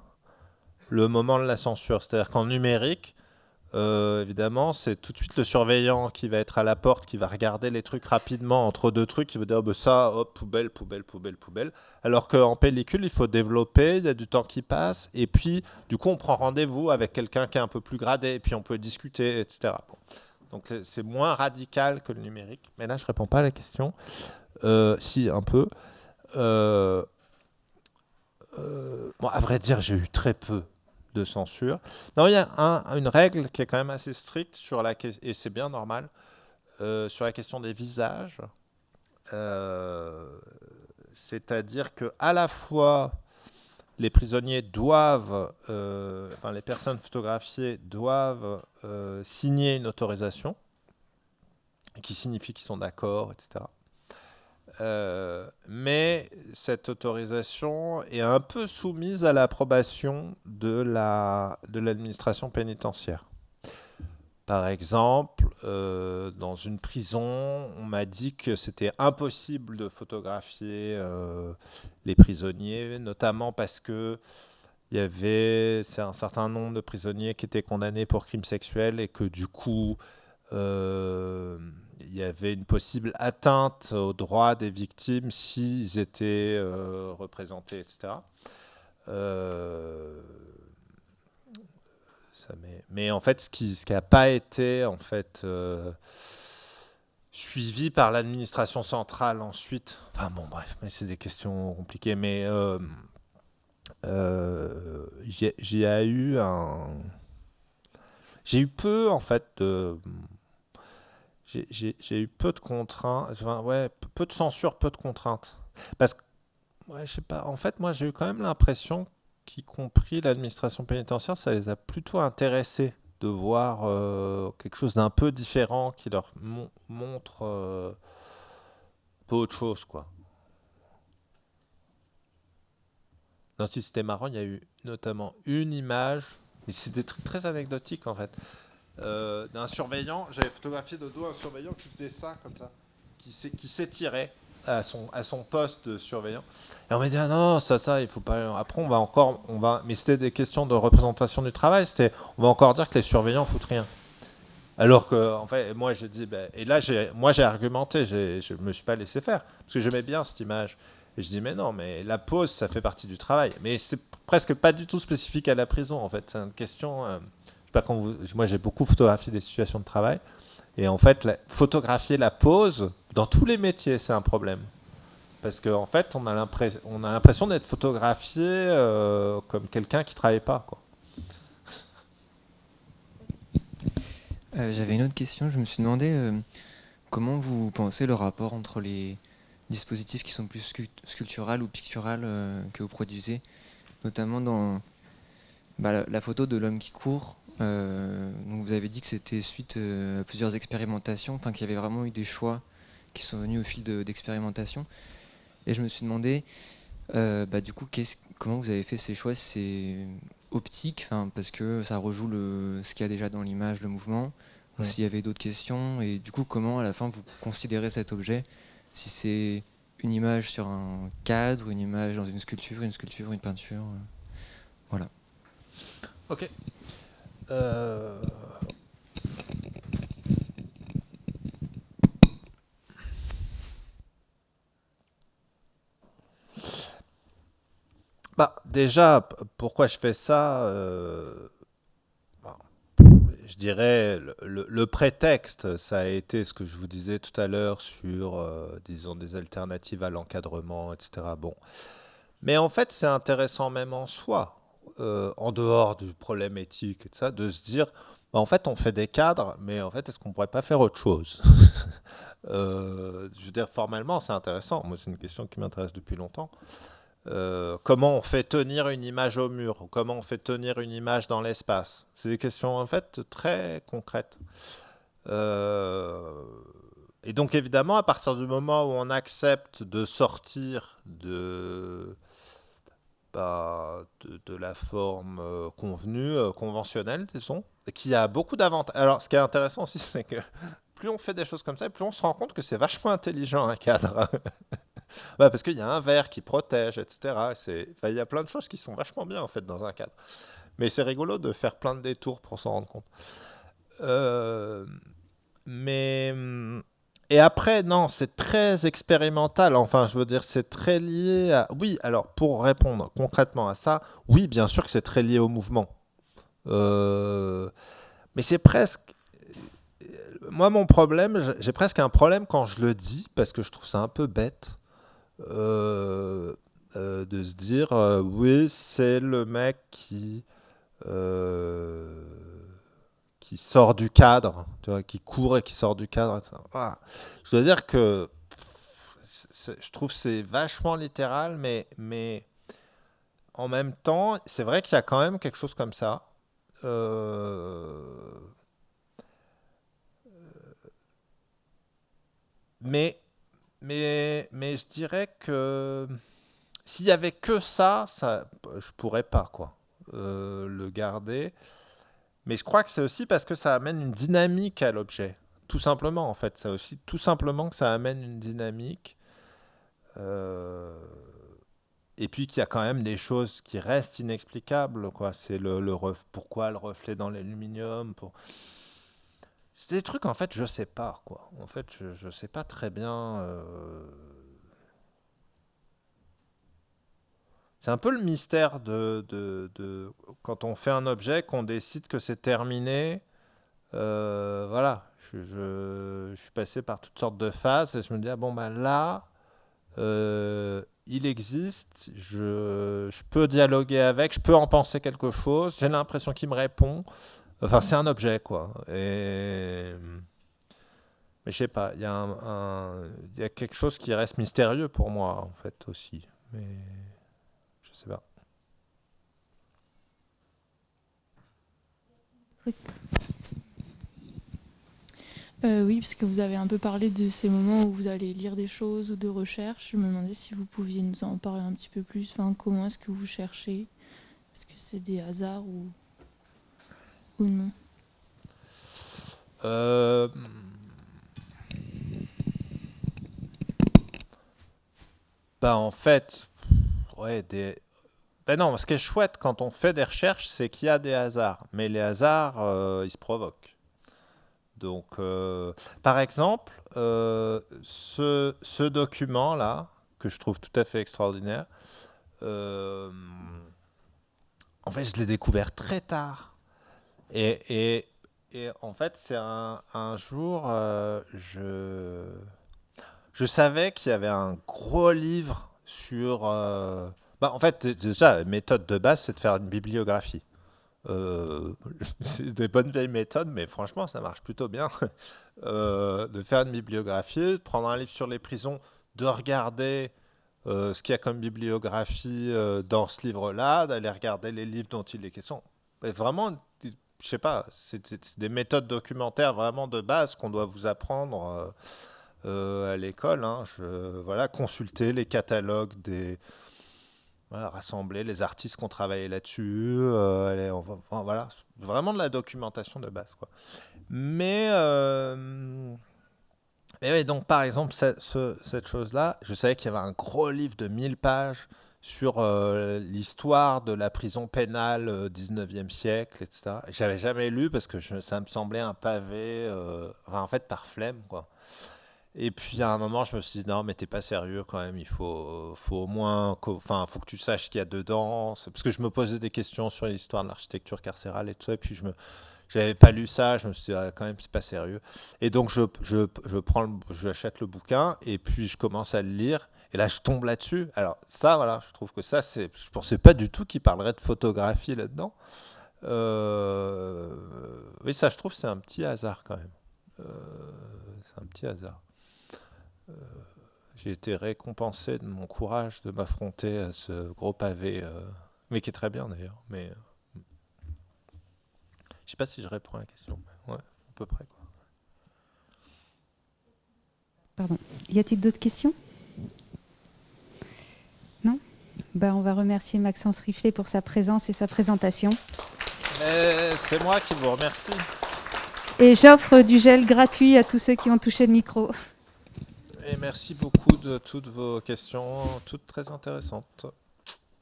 le moment de la censure. C'est-à-dire qu'en numérique, évidemment, c'est tout de suite le surveillant qui va être à la porte, qui va regarder les trucs rapidement entre deux trucs, qui va dire ça, hop, poubelle, poubelle, poubelle, poubelle. Alors qu'en pellicule, il faut développer, il y a du temps qui passe, et puis du coup, on prend rendez-vous avec quelqu'un qui est un peu plus gradé, et puis on peut discuter, etc. Bon. Donc c'est moins radical que le numérique. Mais là, je réponds pas à la question. Si, un peu. Bon, à vrai dire, j'ai eu très peu de censure. Non, il y a une règle qui est quand même assez stricte sur et c'est bien normal, sur la question des visages. C'est-à-dire que à la fois les prisonniers doivent, enfin les personnes photographiées doivent signer une autorisation qui signifie qu'ils sont d'accord, etc. Mais cette autorisation est un peu soumise à l'approbation de l'administration pénitentiaire. Par exemple, dans une prison, on m'a dit que c'était impossible de photographier les prisonniers, notamment parce que c'est un certain nombre de prisonniers qui étaient condamnés pour crimes sexuels et que du coup, il y avait une possible atteinte aux droits des victimes s'ils étaient représentés, etc. Mais en fait, ce qui n'a pas été en fait suivi par l'administration centrale ensuite. Enfin bon, bref, mais c'est des questions compliquées. Mais j'ai eu peu en fait de j'ai eu peu de contraintes, enfin, ouais, peu de censure, peu de contraintes. Parce que, ouais, je sais pas, en fait, moi, j'ai eu quand même l'impression qu'y compris l'administration pénitentiaire, ça les a plutôt intéressés de voir quelque chose d'un peu différent qui leur montre un peu autre chose, quoi. Non, si c'était marrant, il y a eu notamment une image, mais c'est des trucs très anecdotiques, en fait. D'un surveillant, j'avais photographié de dos un surveillant qui faisait ça comme ça, qui s'étirait à son poste de surveillant. Et on m'a dit ah non, ça il faut pas. Après mais c'était des questions de représentation du travail, on va encore dire que les surveillants foutent rien. Alors que en fait moi j'ai dit et là j'ai argumenté, je me suis pas laissé faire parce que j'aimais bien cette image. Et je dis mais non, mais la pause ça fait partie du travail, mais c'est presque pas du tout spécifique à la prison en fait, c'est une question moi j'ai beaucoup photographié des situations de travail et en fait photographier la pause dans tous les métiers c'est un problème parce qu'en fait on a l'impression d'être photographié comme quelqu'un qui travaille pas quoi. J'avais une autre question, je me suis demandé comment vous pensez le rapport entre les dispositifs qui sont plus sculpturales ou picturales que vous produisez, notamment dans la photo de l'homme qui court. Donc vous avez dit que c'était suite à plusieurs expérimentations, enfin qu'il y avait vraiment eu des choix qui sont venus au fil d'expérimentation. Et je me suis demandé, du coup, comment vous avez fait ces choix? C'est optique, parce que ça rejoue ce qu'il y a déjà dans l'image, le mouvement, ou s'il y avait d'autres questions. Et du coup, comment à la fin vous considérez cet objet? Si c'est une image sur un cadre, une image dans une sculpture, une peinture, voilà. Ok. Déjà, pourquoi je fais ça je dirais le prétexte, ça a été ce que je vous disais tout à l'heure sur, disons, des alternatives à l'encadrement, etc. Bon. Mais en fait, c'est intéressant même en soi, en dehors du problème éthique et de ça, de se dire, en fait, on fait des cadres, mais en fait, est-ce qu'on ne pourrait pas faire autre chose? Je veux dire, formellement, c'est intéressant. Moi, c'est une question qui m'intéresse depuis longtemps. Comment on fait tenir une image au mur? Comment on fait tenir une image dans l'espace? C'est des questions, en fait, très concrètes. Et donc, évidemment, à partir du moment où on accepte de sortir de la forme convenue, conventionnelle, disons, qui a beaucoup d'avantages. Alors, ce qui est intéressant aussi, c'est que plus on fait des choses comme ça, plus on se rend compte que c'est vachement intelligent un cadre. Parce qu'il y a un verre qui protège, etc. Il y a plein de choses qui sont vachement bien en fait dans un cadre. Mais c'est rigolo de faire plein de détours pour s'en rendre compte. Mais et après, non, c'est très expérimental. Enfin, je veux dire, c'est très lié à... Oui, alors, pour répondre concrètement à ça, oui, bien sûr que c'est très lié au mouvement. Mais c'est presque... Moi, mon problème, j'ai presque un problème quand je le dis, parce que je trouve ça un peu bête, de se dire, oui, c'est le mec qui sort du cadre, tu vois, qui court et qui sort du cadre. Voilà. Je dois dire que je trouve que c'est vachement littéral, mais en même temps, c'est vrai qu'il y a quand même quelque chose comme ça. Mais je dirais que s'il y avait que ça, je pourrais pas, quoi, le garder. Mais je crois que c'est aussi parce que ça amène une dynamique à l'objet. Tout simplement, en fait. C'est aussi tout simplement que ça amène une dynamique. Et puis qu'il y a quand même des choses qui restent inexplicables, quoi. C'est pourquoi le reflet dans l'aluminium. C'est des trucs, en fait, je sais pas, quoi. En fait, je sais pas très bien. C'est un peu le mystère de quand on fait un objet, qu'on décide que c'est terminé. Voilà, je suis passé par toutes sortes de phases et je me dis, ah bon, bah là, il existe, je peux dialoguer avec, je peux en penser quelque chose, j'ai l'impression qu'il me répond. Enfin, c'est un objet, quoi. Mais je sais pas, il y a quelque chose qui reste mystérieux pour moi, en fait, aussi. Mais je sais pas. Oui, parce que vous avez un peu parlé de ces moments où vous allez lire des choses ou de recherche. Je me demandais si vous pouviez nous en parler un petit peu plus. Enfin, comment est-ce que vous cherchez? Est-ce que c'est des hasards ou non? En fait, ouais, ben non, ce qui est chouette quand on fait des recherches, c'est qu'il y a des hasards. Mais les hasards, ils se provoquent. Donc, par exemple, ce document-là, que je trouve tout à fait extraordinaire, en fait, je l'ai découvert très tard. Et en fait, c'est un jour, je savais qu'il y avait un gros livre sur... en fait, déjà, la méthode de base, c'est de faire une bibliographie. C'est des bonnes vieilles méthodes, mais franchement, ça marche plutôt bien. De faire une bibliographie, de prendre un livre sur les prisons, de regarder ce qu'il y a comme bibliographie dans ce livre-là, d'aller regarder les livres dont il est question. Mais vraiment, je sais pas, c'est des méthodes documentaires vraiment de base qu'on doit vous apprendre à l'école. Hein. Voilà, consulter les catalogues voilà, rassembler les artistes qui ont travaillé là-dessus. Voilà, vraiment de la documentation de base, quoi. Mais oui, donc par exemple, cette chose-là, je savais qu'il y avait un gros livre de 1000 pages sur l'histoire de la prison pénale 19e siècle, etc. J'avais jamais lu parce que ça me semblait un pavé, en fait, par flemme, quoi. Et puis à un moment, je me suis dit, non, mais t'es pas sérieux quand même, il faut au moins, faut que tu saches ce qu'il y a dedans. Parce que je me posais des questions sur l'histoire de l'architecture carcérale et tout ça, et puis j'avais pas lu ça, je me suis dit, ah, quand même, c'est pas sérieux. Et donc j'achète le bouquin, et puis je commence à le lire, et là, je tombe là-dessus. Alors ça, voilà, je trouve que ça, je pensais pas du tout qu'il parlerait de photographie là-dedans. Oui, ça, je trouve, c'est un petit hasard quand même. C'est un petit hasard. J'ai été récompensé de mon courage de m'affronter à ce gros pavé, mais qui est très bien d'ailleurs. Mais je sais pas si je réponds à la question. Ouais, à peu près, quoi. Pardon. Y a-t-il d'autres questions? Non? On va remercier Maxence Riflet pour sa présence et sa présentation. C'est moi qui vous remercie. Et j'offre du gel gratuit à tous ceux qui ont touché le micro. Et merci beaucoup de toutes vos questions, toutes très intéressantes.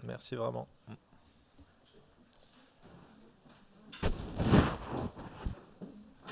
Merci vraiment.